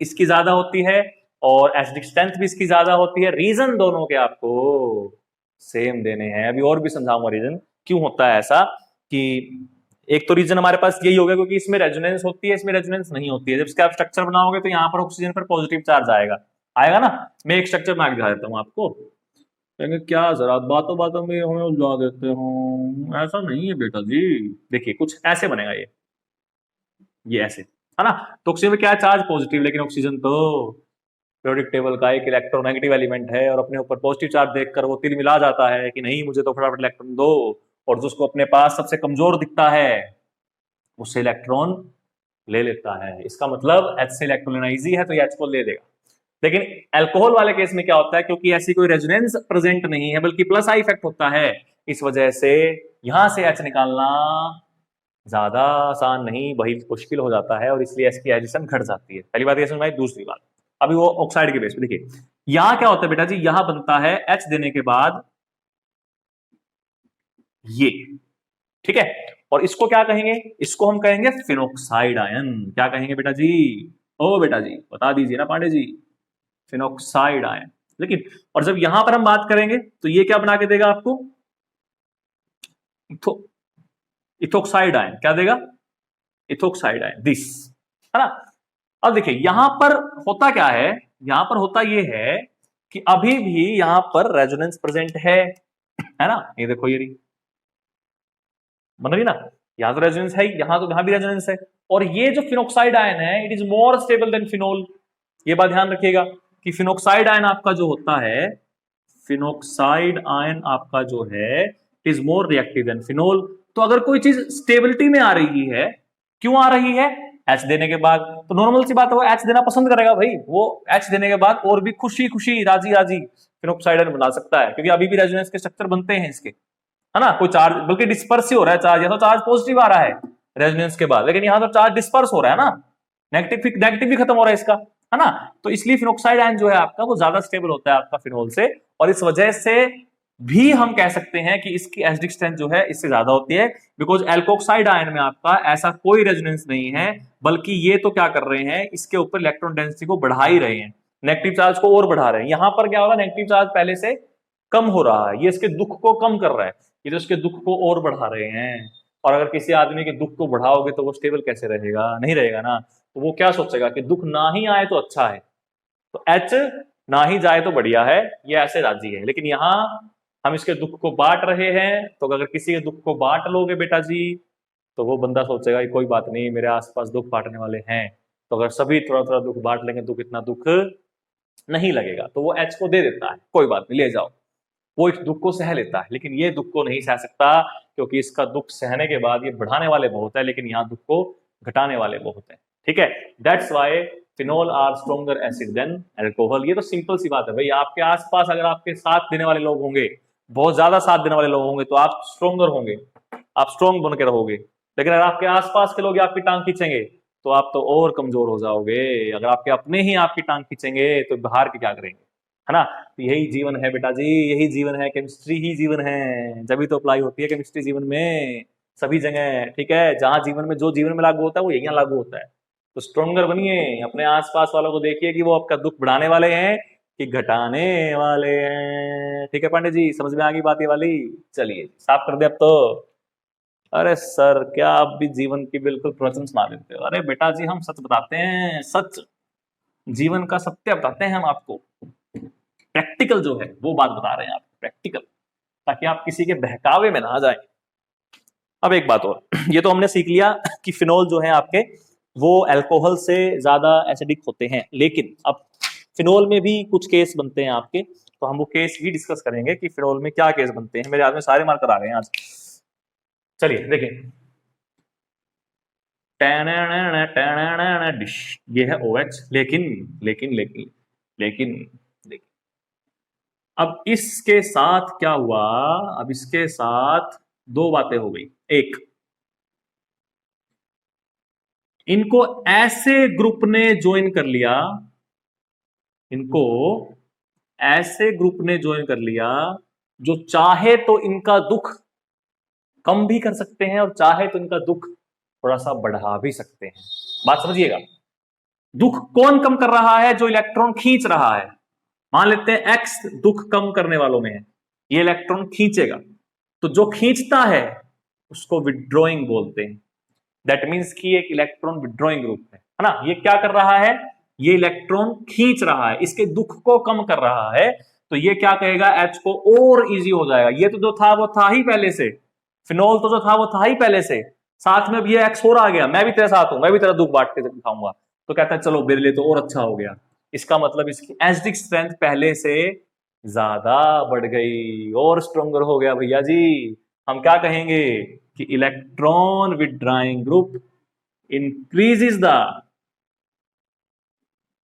इसकी ज्यादा होती है और एसिडिक स्ट्रेंथ भी इसकी ज्यादा होती है। रीजन दोनों के आपको सेम देने हैं। अभी और भी समझाऊंगा रीजन क्यों होता है ऐसा। कि एक तो रीजन हमारे पास यही होगा क्योंकि इसमें रेजोनेंस होती है, इसमें रेजोनेंस नहीं होती है। जब इसका आप स्ट्रक्चर बनाओगे तो यहाँ पर ऑक्सीजन पर पॉजिटिव चार्ज आएगा, आएगा ना। मैं एक स्ट्रक्चर बना के दिखा देता हूँ आपको। कहेंगे क्या जरा बातों बातों में हमें उलझा देते हो, ऐसा नहीं है बेटा जी। देखिए कुछ ऐसे बनेगा ये ऐसे, है ना। तो ऑक्सीजन में क्या चार्ज? पॉजिटिव, लेकिन ऑक्सीजन तो पीरियोडिक टेबल का एक इलेक्ट्रोनेगेटिव एलिमेंट है, और अपने ऊपर पॉजिटिव चार्ज देखकर वो तिल मिला जाता है कि नहीं मुझे तो फटाफट इलेक्ट्रॉन दो, और जिसको अपने पास सबसे कमजोर दिखता है उससे इलेक्ट्रॉन ले लेता है। इसका मतलब H से इलेक्ट्रॉन लेना इजी है तो ये H को ले देगा। लेकिन अल्कोहल वाले केस में क्या होता है, क्योंकि ऐसी कोई रेजोनेंस प्रेजेंट नहीं है बल्कि प्लस आई इफेक्ट होता है, इस वजह से यहां से H निकालना ज्यादा आसान नहीं, वही मुश्किल हो जाता है, और इसलिए इसकी एडिशन घट जाती है। पहली बात ये समझ में आई। दूसरी बात, अभी वो ऑक्साइड के बेस पे देखिए, यहां क्या होता है बेटा जी, यहां बनता है H देने के बाद ये, ठीक है। और इसको क्या कहेंगे? इसको हम कहेंगे फिनोक्साइड आयन। क्या कहेंगे बेटा जी? ओ बेटा जी बता दीजिए ना पांडे जी, फिनोक्साइड आयन। लेकिन और जब यहां पर हम बात करेंगे तो ये क्या बना के देगा आपको? तो इथोक्साइड आयन क्या देगा, इथोक्साइड आयन, दिस, है ना। अब देखिए यहां पर होता क्या है, यहां पर होता ये है कि अभी भी यहां पर रेजोनेंस प्रेजेंट है ना, ये देखो ये रही, बन रही ना, यहां तो रेजोनेंस है, यहां तो यहां भी रेजोनेंस है। और ये जो फिनोक्साइड आयन है it is more stable then phenol, ये बात ध्यान रखिएगा कि फिनोक्साइड आयन आपका जो होता है, फिनोक्साइड आयन आपका जो है it is more reactive then phenol. तो अगर कोई चीज स्टेबिलिटी में आ रही है, क्यों आ रही है, एच देने के बाद, तो नॉर्मल सी बात है वो एच देना पसंद करेगा भाई, वो एच देने के बाद और भी खुशी खुशी राजी राजी फिनोक्साइड आयन बना सकता है, क्योंकि अभी भी रेजोनेंस के स्ट्रक्चर बनते हैं इसके, है ना। कोई चार्ज बल्कि डिस्पर्स ही हो रहा है चार्ज, या तो चार्ज पॉजिटिव आ रहा है रेजोनेंस के बाद, लेकिन यहां तो चार्ज डिस्पर्स हो रहा है ना, नेगेटिव भी खत्म हो रहा है इसका, है ना। तो इसलिए फिनोक्साइड आयन जो है आपका वो ज्यादा स्टेबल होता है आपका फिनोल से, और इस वजह से भी हम कह सकते हैं कि इसकी एसिडिक स्ट्रेंथ जो है इससे ज्यादा होती है, बिकॉज एल्कोक्साइड आयन में आपका ऐसा कोई रेजोनेंस नहीं है, बल्कि ये तो क्या कर रहे हैं, इसके ऊपर इलेक्ट्रॉन डेंसिटी को बढ़ा ही रहे हैं, नेगेटिव चार्ज को और बढ़ा रहे हैं। यहां पर क्या हो रहा है, नेगेटिव चार्ज पहले से कम हो रहा है, ये इसके दुख को कम कर रहा है, ये तो इसके दुख को और बढ़ा रहे हैं। और अगर किसी आदमी के दुख को बढ़ाओगे तो वो स्टेबल कैसे रहेगा, नहीं रहेगा ना, तो वो क्या सोचेगा कि दुख ना ही आए तो अच्छा है, तो एच ना ही जाए तो बढ़िया है, ये ऐसे राजी है। लेकिन यहां हम इसके दुख को बांट रहे हैं, तो अगर किसी के दुख को बांट लोगे बेटा जी, तो वो बंदा सोचेगा कि कोई बात नहीं, मेरे आसपास दुख बांटने वाले हैं, तो अगर सभी थोड़ा थोड़ा दुख बांट लेंगे तो इतना दुख नहीं लगेगा, तो वो एच को दे देता है, कोई बात नहीं ले जाओ, वो इस दुख को सह लेता है। लेकिन ये दुख को नहीं सह सकता, क्योंकि इसका दुख सहने के बाद ये बढ़ाने वाले बहुत है, लेकिन यहाँ दुख को घटाने वाले बहुत है, ठीक है। That's why phenol are stronger acid than alcohol. ये तो सिंपल सी बात है भाई, आपके आसपास अगर आपके साथ देने वाले लोग होंगे, बहुत ज्यादा साथ देने वाले लोग होंगे, तो आप स्ट्रोंगर होंगे, आप स्ट्रोंग बन के रहोगे। लेकिन अगर आपके आसपास के लोग आपकी टांग खींचेंगे तो आप तो और कमजोर हो जाओगे। अगर आपके अपने ही आपकी टांग खींचेंगे तो बाहर के क्या करेंगे, है ना। तो यही जीवन है बेटा जी, यही जीवन है, केमिस्ट्री ही जीवन है, जब भी तो अप्लाई होती है केमिस्ट्री जीवन में, सभी जगह, ठीक है। जहां जीवन में जो जीवन में लागू होता है वो यही लागू होता है। तो स्ट्रोंगर बनिए, अपने आसपास वालों को देखिए कि वो आपका दुख बढ़ाने वाले हैं कि घटाने वाले हैं, ठीक है पांडे जी, समझ में आ गई बात ये वाली। चलिए साफ कर दे अब तो। अरे सर क्या आप भी जीवन की बिल्कुल प्रवचन सुना देते हो, अरे बेटा जी हम सच बताते हैं, सच जीवन का सत्य बताते हैं हम आपको, प्रैक्टिकल जो है वो बात बता रहे हैं आप, प्रैक्टिकल, ताकि आप किसी के बहकावे में ना जाएं। अब एक बात और, ये तो हमने सीख लिया कि फिनोल जो है आपके वो अल्कोहल से ज्यादा एसिडिक होते हैं, लेकिन अब फिनोल में भी कुछ केस बनते हैं आपके, तो हम वो केस भी डिस्कस करेंगे कि फिनोल में क्या केस बनते हैं। मेरे हाथ में सारे मार्कर आ गए हैं आज। चलिए देखिए, डिश, ये है OH, लेकिन लेकिन लेकिन लेकिन लेकिन अब इसके साथ क्या हुआ, अब इसके साथ दो बातें हो गई। एक, इनको ऐसे ग्रुप ने ज्वाइन कर लिया, इनको ऐसे ग्रुप ने ज्वाइन कर लिया जो चाहे तो इनका दुख कम भी कर सकते हैं और चाहे तो इनका दुख थोड़ा सा बढ़ा भी सकते हैं। बात समझिएगा, दुख कौन कम कर रहा है, जो इलेक्ट्रॉन खींच रहा है। मान लेते हैं एक्स दुख कम करने वालों में है, ये इलेक्ट्रॉन खींचेगा, तो जो खींचता है उसको विड्रॉइंग बोलते हैं। दैट मीन्स कि एक इलेक्ट्रॉन विड्रॉइंग ग्रुप है ना। ये क्या कर रहा है, ये इलेक्ट्रॉन खींच रहा है, इसके दुख को कम कर रहा है, तो ये क्या कहेगा, एच को और इजी हो जाएगा। ये तो जो था वो था ही पहले से, फिनोल तो जो था वो था ही पहले से, साथ में भी ये एक्स और आ गया, मैं भी तेरे साथ हूं, मैं भी तेरा दुख बांट के दिखाऊंगा, तो कहता है चलो मेरे लिए तो और अच्छा हो गया। इसका मतलब इसकी एसिडिक स्ट्रेंथ पहले से ज्यादा बढ़ गई और स्ट्रोंगर हो गया भैया जी। हम क्या कहेंगे कि electron withdrawing group increases the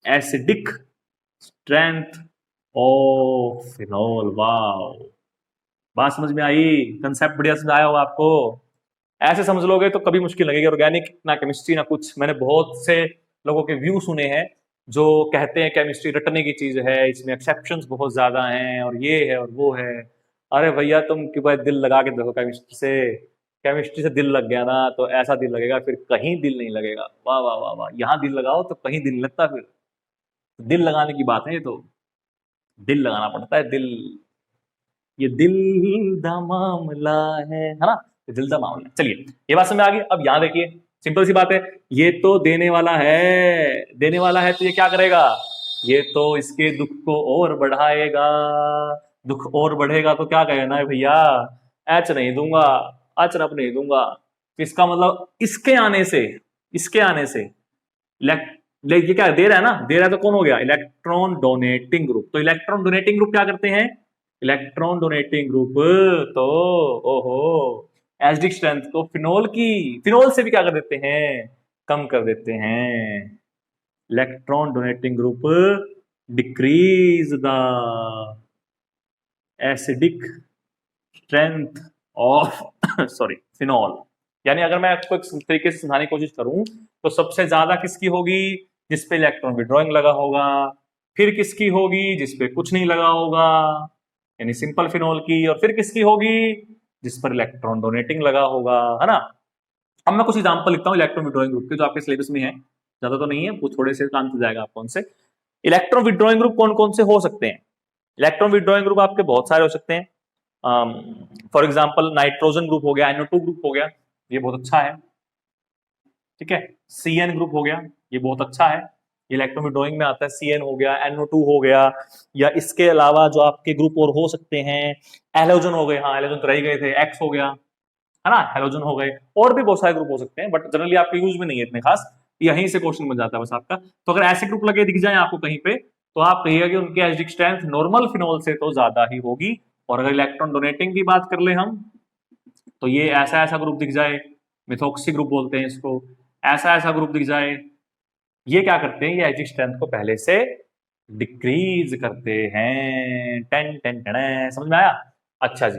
acidic strength of phenol. Wow, बात समझ में आई, कंसेप्ट बढ़िया समझ आया होगा आपको। ऐसे समझ लोगे तो कभी मुश्किल लगेगी, ऑर्गेनिक ना केमिस्ट्री ना कुछ। मैंने बहुत से लोगों के व्यू सुने हैं जो कहते हैं केमिस्ट्री रटने की चीज है, इसमें एक्सेप्शंस बहुत ज्यादा हैं और ये है और वो है। अरे भैया तुम कि भाई दिल लगा के देखो केमिस्ट्री से, केमिस्ट्री से दिल लग गया ना तो ऐसा दिल लगेगा फिर कहीं दिल नहीं लगेगा। वाह वाह वाह वाह, यहाँ दिल लगाओ तो कहीं दिल नहीं लगता, फिर दिल लगाने की बात है, ये तो दिल लगाना पड़ता है, दिल, ये दिल दा मामला है ना। दिल दा मामला। चलिए ये बात समझ आ गई। अब यहां देखिए सिंपल सी बात है, ये तो देने वाला है, देने वाला है तो ये क्या करेगा, ये तो इसके दुख को और बढ़ाएगा। दुख और बढ़ेगा तो क्या कहेगा ना भैया, एच नहीं दूंगा, अचरफ नहीं दूंगा। इसका मतलब इसके आने से, इसके आने से ये क्या दे रहा है ना, दे रहा है तो कौन हो गया, इलेक्ट्रॉन डोनेटिंग ग्रुप। तो इलेक्ट्रॉन डोनेटिंग ग्रुप क्या करते हैं, इलेक्ट्रॉन डोनेटिंग ग्रुप तो ओहो एसिडिक स्ट्रेंथ को फिनोल की, फिनोल से भी क्या कर देते हैं, कम कर देते हैं। Electron donating group decrease the acidic strength of sorry phenol. यानी अगर मैं आपको एक तरीके से समझाने की कोशिश करूं तो सबसे ज्यादा किसकी होगी, जिसपे इलेक्ट्रॉन विड्रॉइंग लगा होगा, फिर किसकी होगी जिसपे कुछ नहीं लगा होगा यानी सिंपल फिनोल की, और फिर किसकी होगी जिस पर इलेक्ट्रॉन डोनेटिंग लगा होगा, है ना। अब मैं कुछ एग्जांपल लिखता हूं इलेक्ट्रॉन विड्रॉइंग ग्रुप के, जो आपके सिलेबस में है, ज्यादा तो नहीं है, वो थोड़े से काम चल जाएगा आपको उनसे। इलेक्ट्रॉन विड्रॉइंग ग्रुप कौन कौन से हो सकते हैं, इलेक्ट्रॉन विड्रॉइंग ग्रुप आपके बहुत सारे हो सकते हैं। फॉर एग्जाम्पल नाइट्रोजन ग्रुप हो गया, NO2 ग्रुप हो गया, ये बहुत अच्छा है, ठीक है। CN ग्रुप हो गया, ये बहुत अच्छा है, ये इलेक्ट्रॉन विड्रॉइंग में आता है। CN हो गया, NO2 हो गया, या इसके अलावा जो आपके ग्रुप और हो सकते हैं, एलोजन हो गए, हाँ एलोजन तो रह गए थे, X हो गया, है ना, हेलोजन हो गए, और भी बहुत सारे ग्रुप हो सकते हैं, बट जनरली आपके यूज में नहीं है इतने खास, यहीं से क्वेश्चन बन जाता है बस आपका। तो अगर ऐसे ग्रुप लगे दिख जाए आपको कहीं पे, तो आप कहिएगा कि उनकी एसिडिक स्ट्रेंथ नॉर्मल फिनोल से तो ज्यादा ही होगी। और अगर इलेक्ट्रॉन डोनेटिंग की बात कर ले हम, तो ये ऐसा ऐसा ग्रुप दिख जाए, मिथॉक्सी ग्रुप बोलते हैं इसको, ऐसा ऐसा ग्रुप दिख जाए, ये क्या करते हैं, ये एसिडिक स्ट्रेंथ को पहले से डिक्रीज करते हैं। टेन टेन टेन, समझ में आया। अच्छा जी,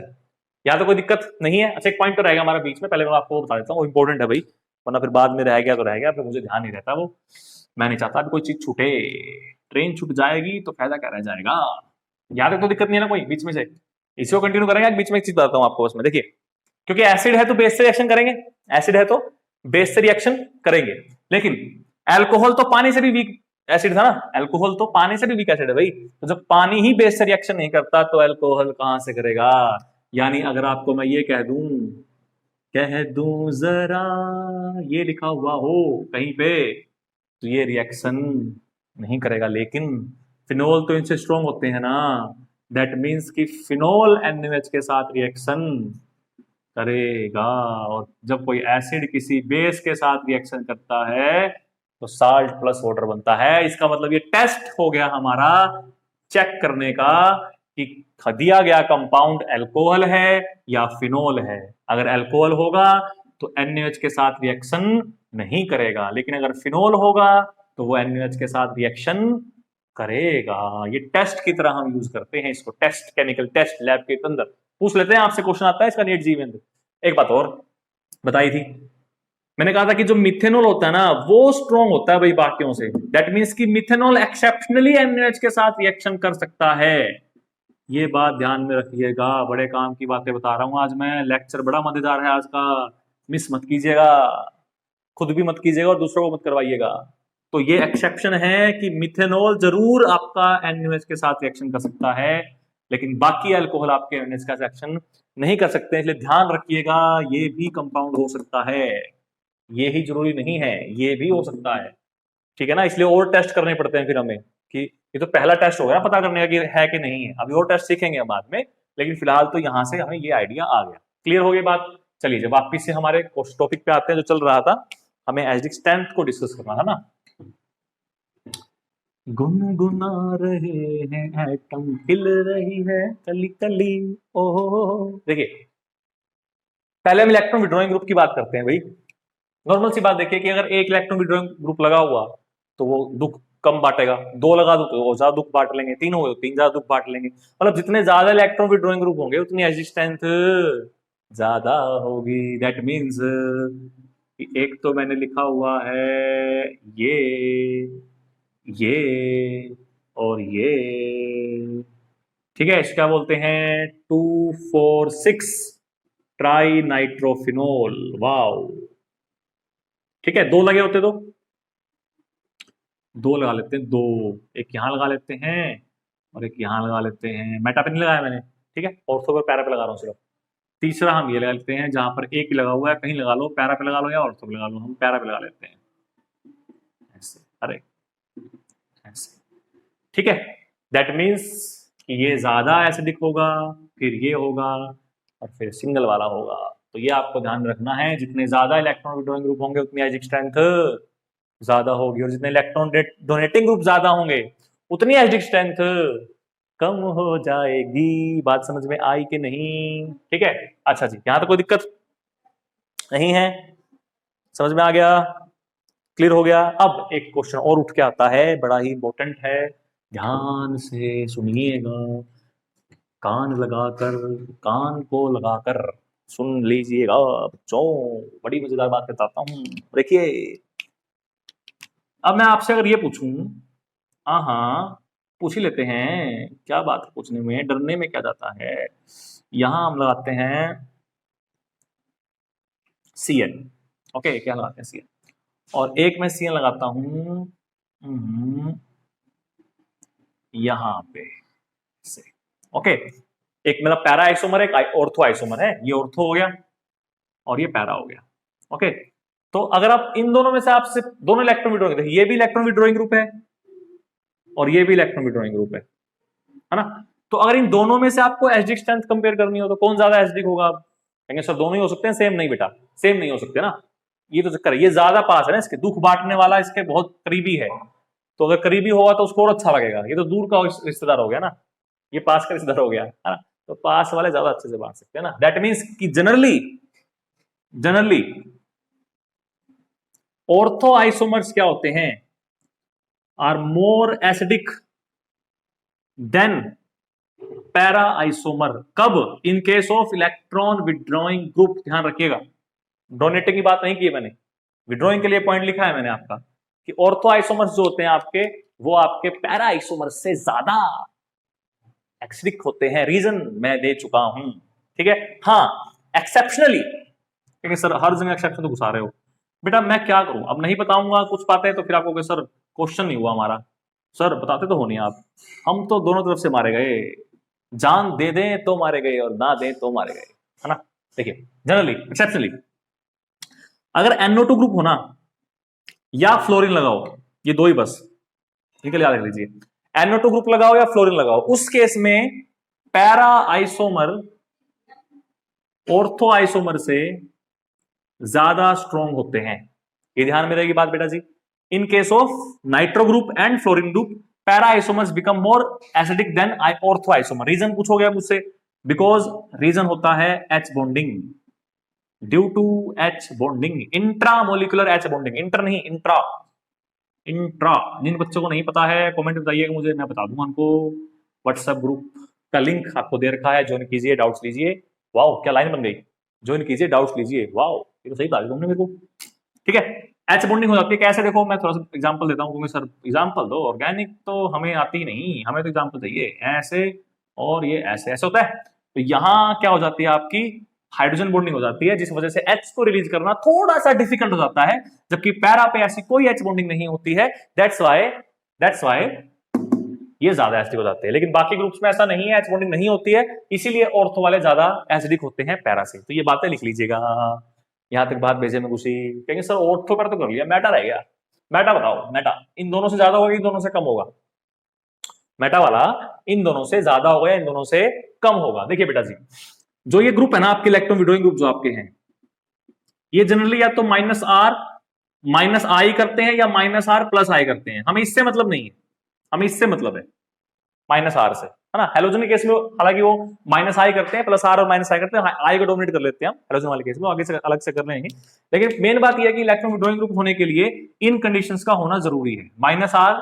यहाँ तो कोई दिक्कत नहीं है। अच्छा एक पॉइंट तो रहेगा हमारा बीच में, पहले मैं आपको बता देता हूँ, वो इंपॉर्टेंट है भाई, वरना फिर बाद में रह गया तो रह गया, फिर मुझे ध्यान नहीं रहता वो, मैं नहीं चाहता कोई चीज छूटे, ट्रेन छूट जाएगी तो फायदा क्या रह जाएगा। यहाँ तक तो दिक्कत नहीं है ना कोई बीच में से, इसी को कंटिन्यू करेंगे। बीच में एक चीज बताता हूँ आपको बस में, देखिए क्योंकि एसिड है तो बेस से रिएक्शन करेंगे, एसिड है तो बेस से रिएक्शन करेंगे, लेकिन अल्कोहल तो पानी से भी वीक एसिड था ना, अल्कोहल तो पानी से भी वीक एसिड है भाई। तो जब पानी ही बेस से रिएक्शन नहीं करता तो अल्कोहल कहां से करेगा। यानी अगर आपको मैं ये कह दूं जरा, ये लिखा हुआ हो कहीं पे, तो ये रिएक्शन नहीं करेगा। लेकिन फिनोल तो इनसे स्ट्रॉन्ग होते हैं ना, दैट मीन्स कि फिनोल NaOH के साथ रिएक्शन करेगा। और जब कोई एसिड किसी बेस के साथ रिएक्शन करता है तो साल्ट प्लस वाटर बनता है। इसका मतलब ये टेस्ट हो गया हमारा चेक करने का कि दिया गया कंपाउंड अल्कोहल है या फिनोल है। अगर अल्कोहल होगा तो NaOH के साथ रिएक्शन नहीं करेगा, लेकिन अगर फिनोल होगा तो वो NaOH के साथ रिएक्शन करेगा। ये टेस्ट की तरह हम यूज करते हैं इसको, टेस्ट, केमिकल टेस्ट लैब के अंदर पूछ लेते हैं आपसे, क्वेश्चन आता है इसका नीट जी में। एक बात और बताई थी मैंने, कहा था कि जो मिथेनॉल होता है ना वो स्ट्रॉन्ग होता है भाई बाकियों से, दैट मींस कि मिथेनॉल एक्सेप्शनली NaOH के साथ रिएक्शन कर सकता है। ये बात ध्यान में रखिएगा, बड़े काम की बातें बता रहा हूं आज मैं, लेक्चर बड़ा मजेदार है आज का, मिस मत कीजिएगा, खुद भी मत कीजिएगा और दूसरों को मत करवाइएगा। तो ये एक्सेप्शन है कि मिथेनॉल जरूर आपका NaOH के साथ रिएक्शन कर सकता है, लेकिन बाकी अल्कोहल आपके NaOH का रिएक्शन नहीं कर सकते, इसलिए ध्यान रखिएगा। ये भी कंपाउंड हो सकता है, ये ही जरूरी नहीं है, ये भी हो सकता है, ठीक है ना। इसलिए और टेस्ट करने पड़ते हैं फिर हमें, कि ये तो पहला टेस्ट हो गया पता करने का कि है कि नहीं है, अभी और टेस्ट सीखेंगे बाद में, लेकिन फिलहाल तो यहां से हमें ये आइडिया आ गया। क्लियर हो गई बात। चलिए जब वापिस से हमारे टॉपिक पे आते हैं, जो चल रहा था, हमें एसिडिक स्ट्रेंथ को डिस्कस करना था ना। गुनगुना रहे हैं एटम, हिल रही है कली कली, ओहो। देखिए पहले हम इलेक्ट्रॉन विड्रॉइंग ग्रुप की बात करते हैं भाई। नॉर्मल सी बात देखिए कि अगर एक इलेक्ट्रॉन विड्रॉइंग ग्रुप लगा हुआ तो वो दुख कम बांटेगा, दो लगा दो तो वो ज्यादा दुख बांट लेंगे, तीन हो गए तो तीन ज्यादा दुख बांट लेंगे। मतलब जितने ज्यादा इलेक्ट्रॉन विड्रॉइंग ग्रुप होंगे उतनी एसिडिक स्ट्रेंथ ज्यादा होगी। दैट मीन्स कि एक तो मैंने लिखा हुआ है ये और ये, ठीक है, इसको क्या बोलते हैं, 2,4,6 ट्राई नाइट्रोफिनोल। वाओ, ठीक है, दो लगे होते तो दो लगा लेते हैं, दो, एक यहां लगा लेते हैं और एक यहां लगा लेते हैं, मेटा पे नहीं लगाया मैंने, ठीक है, ऑर्थो पे पैरा पे लगा रहा हूं सिर्फ। तीसरा हम ये लगा लेते हैं, जहां पर एक ही लगा हुआ है, कहीं लगा लो, पैरा पे लगा लो या ऑर्थो पे लगा लो, हम पैरा पे लगा लेते हैं ऐसे, अरे ऐसे, ठीक है। दैट मीन्स ये ज्यादा एसिडिक होगा, फिर ये होगा, और फिर सिंगल वाला होगा। तो ये आपको ध्यान रखना है, जितने ज्यादा इलेक्ट्रॉन विड्रॉइंग ग्रुप होंगे उतनी एसिडिक स्ट्रेंथ ज्यादा होगी, और जितने इलेक्ट्रॉन डोनेटिंग ग्रुप ज्यादा होंगे उतनी एसिडिक स्ट्रेंथ कम हो जाएगी। बात समझ में आई कि नहीं? ठीक है, अच्छा जी, यहां तक कोई दिक्कत नहीं है, समझ में आ गया, क्लियर हो गया। अब एक क्वेश्चन और उठ के आता है, बड़ा ही इंपॉर्टेंट है, ध्यान से सुनिएगा, कान लगाकर, कान को लगाकर सुन लीजिएगा बच्चों, बड़ी मजेदार बात बताता हूं। देखिए, अब मैं आपसे अगर ये पूछूं, हाँ पूछ ही लेते हैं, क्या बात है पूछने में, डरने में क्या जाता है। यहां हम लगाते हैं Cn, ओके, क्या लगाते हैं Cn, और एक मैं Cn लगाता हूं यहां पे से, ओके। एक मेरा पैरा आइसोमर है, एक ऑर्थो आइसोमर है, ये ऑर्थो हो गया और ये पैरा हो गया, ओके। तो अगर आप इन दोनों में से आप सिर्फ दोनों इलेक्ट्रॉन विड्रॉइंग, ये भी इलेक्ट्रॉन विड्रॉइंग ग्रुप है और ये भी इलेक्ट्रॉन विड्रॉइंग ग्रुप है ना। तो अगर इन दोनों में से आपको एसिडिक स्ट्रेंथ कंपेयर करनी हो तो कौन ज्यादा एसिडिक होगा? कहेंगे सर दोनों ही हो सकते हैं, सेम नहीं बेटा, सेम नहीं हो सकते ना, ये तो चक्कर है, ये ज्यादा पास है ना, इसके दुख बांटने वाला इसके बहुत करीबी है, तो अगर करीबी होगा तो उसको और अच्छा लगेगा, ये तो दूर का रिश्तेदार हो गया ना, ये पास का रिश्तेदार हो गया है ना, तो पास वाले ज्यादा अच्छे से बांट सकते हैं ना। दैट मीन्स कि जनरली ऑर्थो आइसोमर्स क्या होते हैं, are more acidic than para isomer. कब? In case of electron withdrawing group. ध्यान रखिएगा, डोनेटिंग की बात नहीं की है मैंने, विड्रॉइंग के लिए पॉइंट लिखा है मैंने आपका कि ऑर्थो आइसोमर्स जो होते हैं आपके, वो आपके पैरा आइसोमर्स से ज्यादा एसिडिक होते हैं। रीजन मैं दे चुका हूं, ठीक है। हाँ, एक्सेप्शनली, क्योंकि सर हर जगह एक्सेप्शन तो घुसा रहे हो बेटा, मैं क्या करूं, अब नहीं बताऊंगा कुछ बातें तो फिर आपको सर क्वेश्चन नहीं हुआ हमारा, सर बताते तो हो नहीं आप, हम तो दोनों तरफ से मारे गए, जान दे दें तो मारे गए और ना दें तो मारे गए, है ना। देखिए, जनरली एक्सेप्शनली अगर NO2 ग्रुप हो ना, या फ्लोरीन लगाओ, ये दो ही बस, ठीक है, याद रख लीजिए, NO2 ग्रुप लगाओ या फ्लोरीन लगाओ, उस केस में पैरा आइसोमर ऑर्थो आइसोमर से ज्यादा स्ट्रॉन्ग होते हैं, ये ध्यान में रहेगी बात बेटा जी। In case of nitro group and fluorine group, para isomers become more acidic than ortho isomer. Reason पूछोगे मुझसे, बिकॉज रीजन होता है H bonding, due to H bonding, intramolecular H bonding, inter नहीं इंट्रा, इंट्रा। जिन बच्चों को नहीं पता है कमेंट बताइएगा मुझे, मैं बता दूंगा उनको। व्हाट्सएप ग्रुप का लिंक आपको दे रखा है, ज्वाइन कीजिए, डाउट्स लीजिए। वाओ क्या लाइन बन गई, ज्वाइन कीजिए, डाउट्स लीजिए, वाओ ये तो सही बात है तुमने मेरे को, ठीक है। H बॉन्डिंग हो जाती है कैसे, देखो मैं थोड़ा सा एग्जांपल देता हूं, क्योंकि सर एग्जांपल दो, ऑर्गेनिक तो हमें आती ही नहीं, हमें तो एग्जांपल चाहिए, ऐसे और ये ऐसे ऐसे होता है। तो यहां क्या हो जाती है आपकी हाइड्रोजन बॉन्डिंग हो जाती है, जिस वजह से H को रिलीज करना थोड़ा सा डिफिकल्ट हो जाता है, जबकि पैरा पे ऐसी कोई H बॉन्डिंग नहीं होती है, दैट्स व्हाई ये ज्यादा एसिडिक हो जाते हैं। लेकिन बाकी ग्रुप्स में ऐसा नहीं है, H बॉन्डिंग नहीं होती है, इसीलिए ऑर्थो वाले ज्यादा एसिडिक होते हैं पैरा से। तो ये बातें लिख लीजिएगा, यहां तक बात भेजे में घुसी, कहेंगे सर ऑर्थो पर तो कर लिया, मेटा रह गया, मेटा बताओ, मेटा इन दोनों से ज्यादा होगा, इन दोनों से कम होगा, मेटा वाला इन दोनों से ज्यादा होगा, इन दोनों से कम होगा। देखिए बेटा जी, जो ये ग्रुप है ना आपके इलेक्ट्रॉन विड्रॉइंग ग्रुप जो आपके हैं, ये जनरली या तो -R-I करते हैं या -R+I करते हैं, हमें इससे मतलब नहीं है, हमें इससे मतलब है -R से, है ना। हेलोजन के केस में हालांकि वो -I करते हैं, +R और -I करते हैं, I को डोमिनेट कर लेते हैं हम हेलोजन वाले केस में, आगे से अलग से कर लेंगे। लेकिन मेन बात यह है कि इलेक्ट्रॉन विड्रॉइंग ग्रुप होने के लिए इन कंडीशंस का होना जरूरी है, -R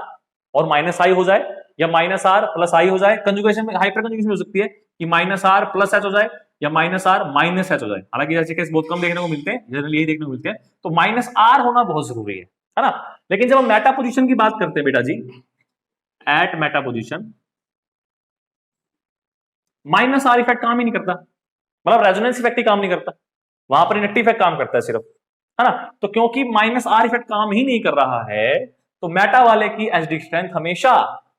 और -I हो जाए या -R+I हो जाए। कंजुगेशन में हाइपर कंजुगेशन हो सकती है कि -R+H हो जाए या -R-H हो जाए, हालांकि ऐसे केस बहुत कम देखने को मिलते हैं, जनरली यही देखने को मिलते हैं। तो -R होना बहुत जरूरी है ना। लेकिन जब हम मेटा पोजीशन की बात करते हैं बेटा जी, at meta position -R effect काम ही नहीं करता, मतलब रेजोनेंस इफेक्ट ही काम नहीं करता, वहां पर इनेक्टिव इफेक्ट काम करता है सिर्फ, है ना। तो क्योंकि -R इफेक्ट काम ही नहीं कर रहा है, तो मेटा वाले की एसिडिक स्ट्रेंथ हमेशा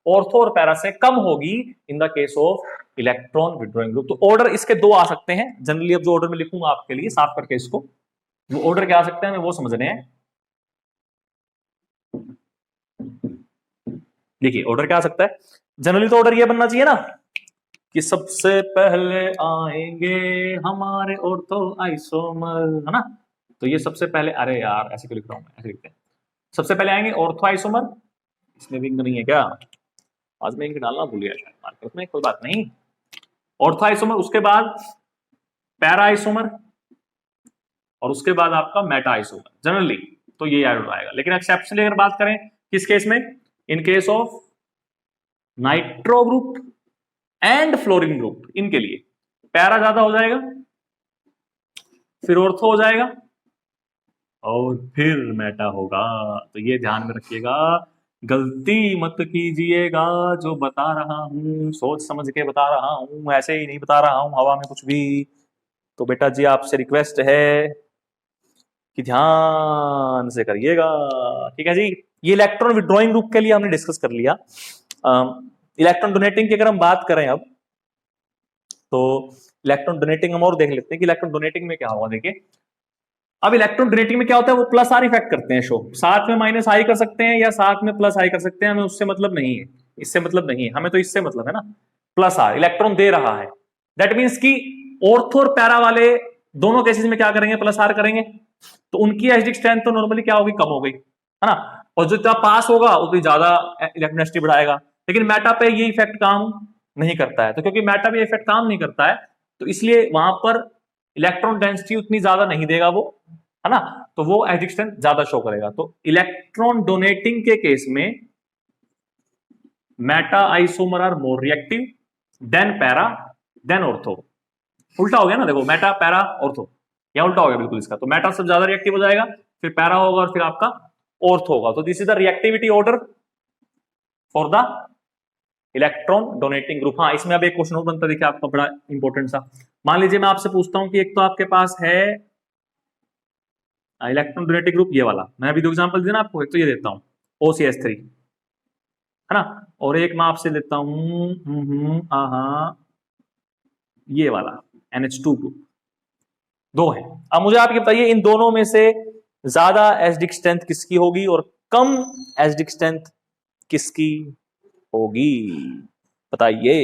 ऑर्थो और पैरा से कम होगी in the case of electron withdrawing group. तो ऑर्डर इसके दो आ सकते हैं जनरली। अब जो ऑर्डर में लिखूंगा आपके लिए साफ करके इसको, वो ऑर्डर क्या आ सकते हैं वो समझ रहे हैं। देखिए ऑर्डर क्या आ सकता है, जनरली तो ऑर्डर ये बनना चाहिए ना कि सबसे पहले आएंगे हमारे ऑर्थो आइसोमर, है ना। तो ये सबसे पहले, अरे यार ऐसे क्यों लिख रहा हूं मैं, ऐसे लिखते हैं। सबसे पहले आएंगे ऑर्थो आइसोमर, इसमें भी नहीं है क्या, आज मैं इंक डालना भूल गया शायद मार्कर में, कोई बात नहीं। ऑर्थो आइसोमर, उसके बाद पैरा आइसोमर, और उसके बाद आपका मेटा आइसोमर जनरली। तो ये याद आएगा। लेकिन एक्सेप्शनली अगर बात करें किस केस में, इन case of nitro group and fluorine group, इनके लिए पैरा ज्यादा हो जाएगा, फिर ऑर्थो हो जाएगा, और फिर मेटा होगा। तो ये ध्यान में रखिएगा, गलती मत कीजिएगा, जो बता रहा हूं सोच समझ के बता रहा हूं, ऐसे ही नहीं बता रहा हूं हवा में कुछ भी। तो बेटा जी आपसे रिक्वेस्ट है कि ध्यान से करिएगा, ठीक है जी। ये इलेक्ट्रॉन विड्रॉइंग ग्रुप के लिए हमने डिस्कस कर लिया। इलेक्ट्रॉन डोनेटिंग की अगर हम बात करें अब, तो इलेक्ट्रॉन डोनेटिंग हम और देख लेते हैं कि इलेक्ट्रॉन डोनेटिंग में क्या होगा। देखिए अब इलेक्ट्रॉन डोनेटिंग में क्या होता है, वो प्लस आर इफेक्ट करते हैं शो, साथ में माइनस आई कर सकते हैं या साथ में प्लस आई कर सकते हैं, हमें उससे मतलब नहीं है, इससे मतलब नहीं है हमें, तो इससे मतलब है ना प्लस आर इलेक्ट्रॉन दे रहा है। दैट मीन्स कि ऑर्थो और पैरा वाले दोनों केसेस में क्या करेंगे, प्लस आर करेंगे, तो उनकी एसिडिक स्ट्रेंथ तो नॉर्मली क्या होगी, कम हो गई, है ना। और जितना पास होगा उतनी ज्यादा इलेक्ट्रोनेसिटी बढ़ाएगा। लेकिन मेटा पे ये इफेक्ट काम नहीं करता है, तो क्योंकि मेटा पे इफेक्ट काम नहीं करता है, तो इसलिए वहां पर इलेक्ट्रॉन डेंसिटी उतनी ज्यादा नहीं देगा वो, है ना। तो वो एसिडिक स्ट्रेंथ ज्यादा शो करेगा। तो इलेक्ट्रॉन डोनेटिंग के केस में meta isomer are more reactive than para than ortho. उल्टा हो गया ना, देखो मेटा पैरा ऑर्थो, या उल्टा हो गया बिल्कुल इसका। तो मेटा सबसे ज्यादा रिएक्टिव हो जाएगा, फिर पैरा होगा और फिर आपका ऑर्थो होगा। तो this is the reactivity order for the electron donating group. हाँ इसमें अब एक क्वेश्चन और बनता है, देखिए आपका बड़ा इंपॉर्टेंट सा। मान लीजिए मैं आपसे पूछता हूं कि एक तो आपके पास है इलेक्ट्रॉन डोनेटिंग ग्रुप ये वाला, मैं अभी दो एग्जांपल दिया ना आपको, एक तो ये देता हूं OCH3, है ना, और एक मैं आपसे लेता हूं ये वाला NH2 ग्रुप, दो है। अब मुझे आप ये बताइए इन दोनों में से ज्यादा एसिडिक स्ट्रेंथ किसकी होगी और कम एसिडिक स्ट्रेंथ किसकी होगी, बताइए।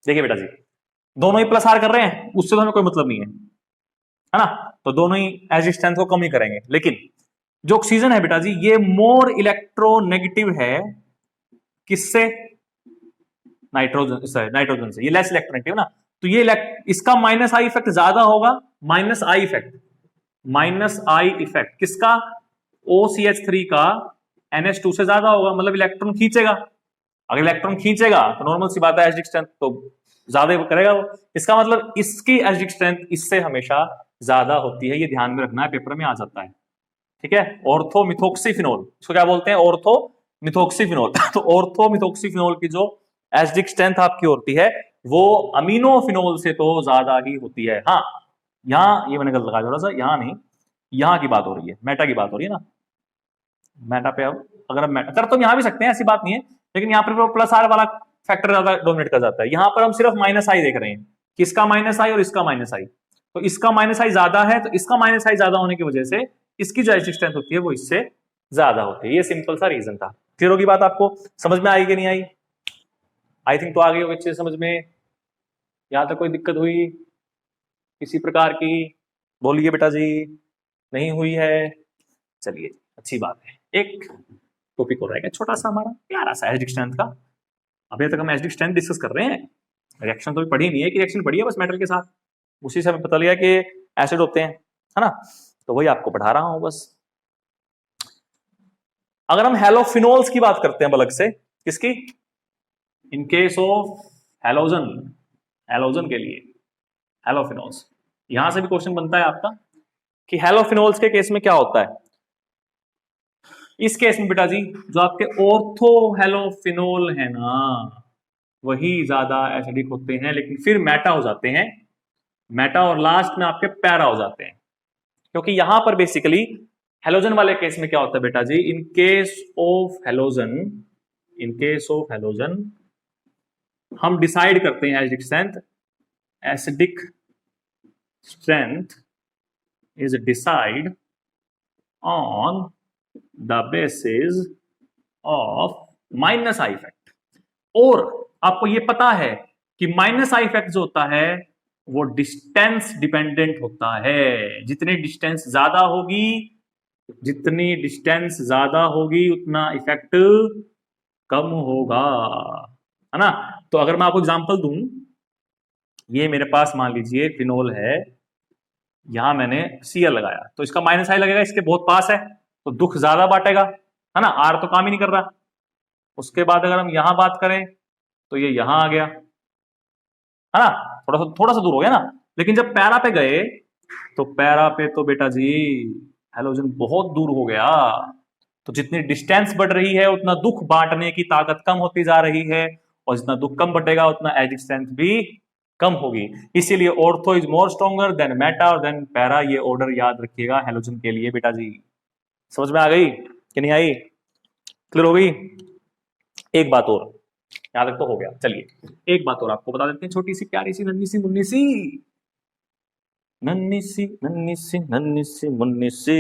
देखिए बेटा जी दोनों ही प्लस आर कर रहे हैं, उससे तो हमें कोई मतलब नहीं है ना, तो दोनों ही एसिडिक स्ट्रेंथ को कम ही करेंगे। लेकिन जो ऑक्सीजन है बेटा जी ये मोर इलेक्ट्रोनेगेटिव है, किससे, नाइट्रोजन से, ये लेस इलेक्ट्रोनेगेटिव ना। तो ये इसका माइनस आई इफेक्ट ज्यादा होगा, माइनस आई इफेक्ट किसका, OCH3 का NH2 से ज्यादा होगा, मतलब इलेक्ट्रॉन खींचेगा। अगर इलेक्ट्रॉन खींचेगा तो नॉर्मल सी बात है एसिडिक स्ट्रेंथ तो ज्यादा करेगा वो। इसका मतलब इसकी एसिडिक स्ट्रेंथ इससे हमेशा ज्यादा होती है, ये ध्यान में रखना है, पेपर में आ जाता है, ठीक है। ऑर्थो मिथोक्सीफिनोल, इसको क्या बोलते हैं, ऑर्थो मिथोक्सीफिनोल। तो ऑर्थो मिथोक्सीफिनोल की जो एसिडिक स्ट्रेंथ आपकी होती है वो अमीनोफिनोल से तो ज्यादा ही होती है। हाँ यहां ये मैंने गलत लगाया थोड़ा सा, यहां नहीं, यहां की बात हो रही है, मेटा की बात हो रही है ना। मेटा पे अब अगर हम कर तो यहां भी सकते हैं, ऐसी बात नहीं है, लेकिन यहाँ पर प्लस आर वाला फैक्टर ज्यादा डोमिनेट कर जाता है। यहां पर हम सिर्फ माइनस आई देख रहे हैं, किसका माइनस आई और इसका माइनस आई। तो इसका माइनस आई ज्यादा है, तो इसका माइनस आई ज्यादा होने की वजह से इसकी जो एसिडिक स्ट्रेंथ होती है वो इससे ज्यादा होती है। ये सिंपल सा रीजन था। क्लियर होगी बात, आपको समझ में आई कि नहीं आई, आई थिंक तो आ गई होगी अच्छे से समझ में। यहां तक कोई दिक्कत हुई किसी प्रकार की, बोलिए बेटा जी, नहीं हुई है, चलिए अच्छी बात है। एक टॉपिक हो रहेगा छोटा सा हमारा प्यारा सा एसिडिक स्ट्रेंथ का। अभी तक हम एसिडिक स्ट्रेंथ डिस्कस कर रहे हैं, रिएक्शन तो पढ़ी नहीं है कि रिएक्शन पढ़ी है बस मेटल के साथ, उसी से हमें पता लगा कि एसिड होते हैं, है ना, तो वही आपको पढ़ा रहा हूं बस। अगर हम हैलोफिनोल्स की बात करते हैं अलग से, किसकी, इन केस ऑफ हैलोजन, हैलोजन के लिए हैलोफिनोल्स, यहां से भी क्वेश्चन बनता है आपका कि हैलोफिनोल्स के केस में क्या होता है। इस केस में बेटा जी जो आपके ऑर्थो हैलोफिनोल है ना वही ज्यादा एसिडिक होते हैं, लेकिन फिर मेटा हो जाते हैं, मेटा और लास्ट में आपके पैरा हो जाते हैं। क्योंकि यहां पर बेसिकली हैलोजन वाले केस में क्या होता है बेटा जी, इन केस ऑफ हैलोजन हम डिसाइड करते हैं acidic strength. Acidic strength is decide on the basis of minus I effect. और आपको ये पता है कि माइनस आई इफेक्ट जो होता है वो डिस्टेंस डिपेंडेंट होता है। जितनी डिस्टेंस ज्यादा होगी, जितनी डिस्टेंस ज्यादा होगी उतना इफेक्ट कम होगा, है ना। तो अगर मैं आपको एग्जांपल दूं, ये मेरे पास मान लीजिए फिनोल है, यहां मैंने Cl लगाया तो इसका माइनस आई लगेगा, इसके बहुत पास है तो दुख ज्यादा बांटेगा, है ना। R तो काम ही नहीं कर रहा। उसके बाद अगर हम यहां बात करें तो ये यहां आ गया, है ना, थोड़ा सा दूर हो गया ना। लेकिन जब पैरा पे गए तो पैरा पे तो बेटा जी हेलोजन बहुत दूर हो गया। तो जितनी डिस्टेंस बढ़ रही है उतना दुख बांटने की ताकत कम होती जा रही है, और जितना दुख कम बढ़ेगा उतना एजिक स्ट्रेंथ भी कम होगी। इसीलिए ortho is more stronger than Meta और देन पैरा। ये ऑर्डर याद रखिएगा हेलोजन के लिए बेटा जी। समझ में आ गई कि नहीं आई? क्लियर हो गई? एक बात और, यहां तक तो हो गया। चलिए एक बात और आपको बता देते हैं, छोटी सी प्यारी सी नन्ही सी मुन्नी सी, नन्ही सी नन्ही सी नन्ही सी मुन्नी सी।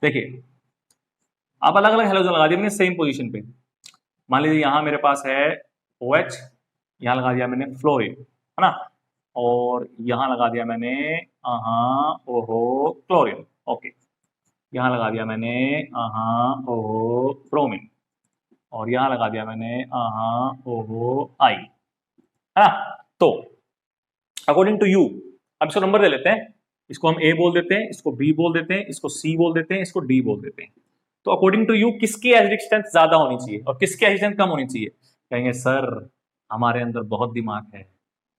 देखिए आप अलग अलग हेलोजन लगा दिए सेम पोजीशन पे। मान लीजिए यहां मेरे पास है OH, यहां लगा दिया मैंने फ्लोरीन, है ना, और यहां लगा दिया मैंने ओहो क्लोरीन, ओके। यहां लगा दिया मैंने ओहो ब्रोमीन, और यहां लगा दिया मैंने ओहो आई, है ना। तो अकॉर्डिंग टू यू अब इसको नंबर दे लेते हैं। इसको हम A बोल देते हैं, इसको B बोल देते हैं, इसको C बोल देते हैं, इसको D बोल देते हैं। तो अकॉर्डिंग टू यू किसकी एसिडिक स्ट्रेंथ ज्यादा होनी चाहिए और किसकी एसिडिक स्ट्रेंथ कम होनी चाहिए? कहेंगे सर हमारे अंदर बहुत दिमाग है।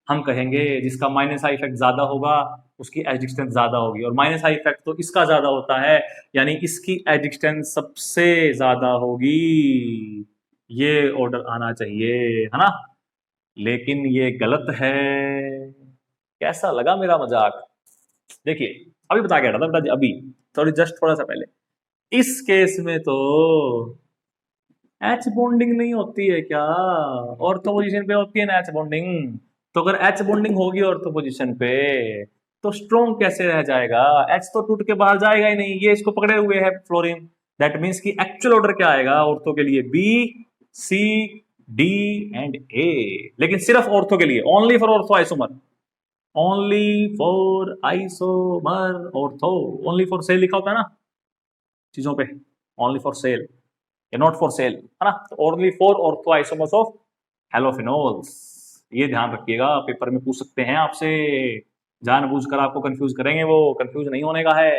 हम कहेंगे जिसका माइनस आई इफेक्ट ज्यादा होगा उसकी एसिडिक स्ट्रेंथ ज्यादा होगी, और माइनस आई इफेक्ट तो इसका ज्यादा होता है, यानी इसकी एसिडिक स्ट्रेंथ सबसे ज्यादा होगी। ये ऑर्डर आना चाहिए, है ना। लेकिन ये गलत है। कैसा लगा मेरा मजाक? देखिए अभी बता के हटा था बेटा, अभी सॉरी जस्ट थोड़ा सा पहले। इस केस में तो एच बॉन्डिंग नहीं होती है क्या? ऑर्थो पोजीशन पे होती है ना एच बॉन्डिंग। तो अगर एच बॉन्डिंग होगी ऑर्थो पोजीशन पे तो स्ट्रॉन्ग कैसे रह जाएगा? एच तो टूट के बाहर जाएगा ही नहीं, ये इसको पकड़े हुए है फ्लोरीन। दैट मीन्स कि एक्चुअल ऑर्डर क्या आएगा ऑर्थो के लिए? B C D and A. लेकिन सिर्फ ऑर्थो के लिए, only for ortho isomer, only for isomer ortho, only for sale लिखा होता है ना चीजों पे, ओनली फॉर सेल या नॉट फॉर सेल, है ना। Only for ortho isomers of halophenols. ये ध्यान रखिएगा, पेपर में पूछ सकते हैं आपसे, जानबूझकर आपको कंफ्यूज करेंगे, वो कंफ्यूज नहीं होने का है।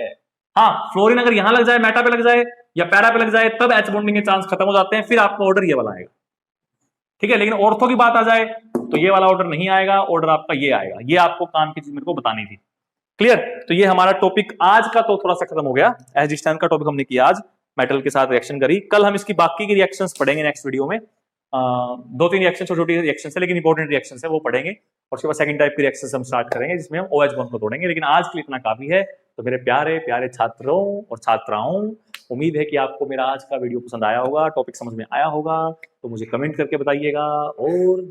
हाँ फ्लोरीन अगर यहां लग जाए, मेटा पे लग जाए या पैरा पे लग जाए तब एच बॉन्डिंग के चांस खत्म हो जाते हैं, फिर आपका ऑर्डर ये वाला आएगा, ठीक है। लेकिन ऑर्थो की बात आ जाए तो ये वाला ऑर्डर नहीं आएगा, ऑर्डर आपका ये आएगा। ये आपको काम की चीज मेरे को बतानी थी। क्लियर? तो ये हमारा टॉपिक आज का तो थोड़ा सा खत्म हो गया। एसिडिक स्ट्रेंथ का टॉपिक हमने किया आज, मेटल के साथ रिएक्शन करी। कल हम इसकी बाकी की रिएक्शंस पढ़ेंगे नेक्स्ट वीडियो में। 2-3 रिएक्शन छोटी छोटी रिएक्शन है लेकिन इंपॉर्टेंट रिएक्शन है, वो पढ़ेंगे। और उसके बाद सेकंड टाइप की रिएक्शन हम स्टार्ट करेंगे जिसमें हम OH बॉन्ड को तोड़ेंगे। लेकिन आज के लिए इतना काफी है। तो मेरे प्यारे प्यारे छात्रों और छात्राओं, उम्मीद है कि आपको मेरा आज का वीडियो पसंद आया होगा, टॉपिक समझ में आया होगा। तो मुझे कमेंट करके बताइएगा और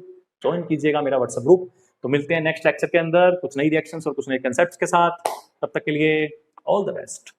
ज्वाइन कीजिएगा मेरा व्हाट्सएप ग्रुप। तो मिलते हैं नेक्स्ट लेक्चर के अंदर कुछ नई रिएक्शंस और कुछ नए कंसेप्ट्स के साथ। तब तक के लिए ऑल द बेस्ट।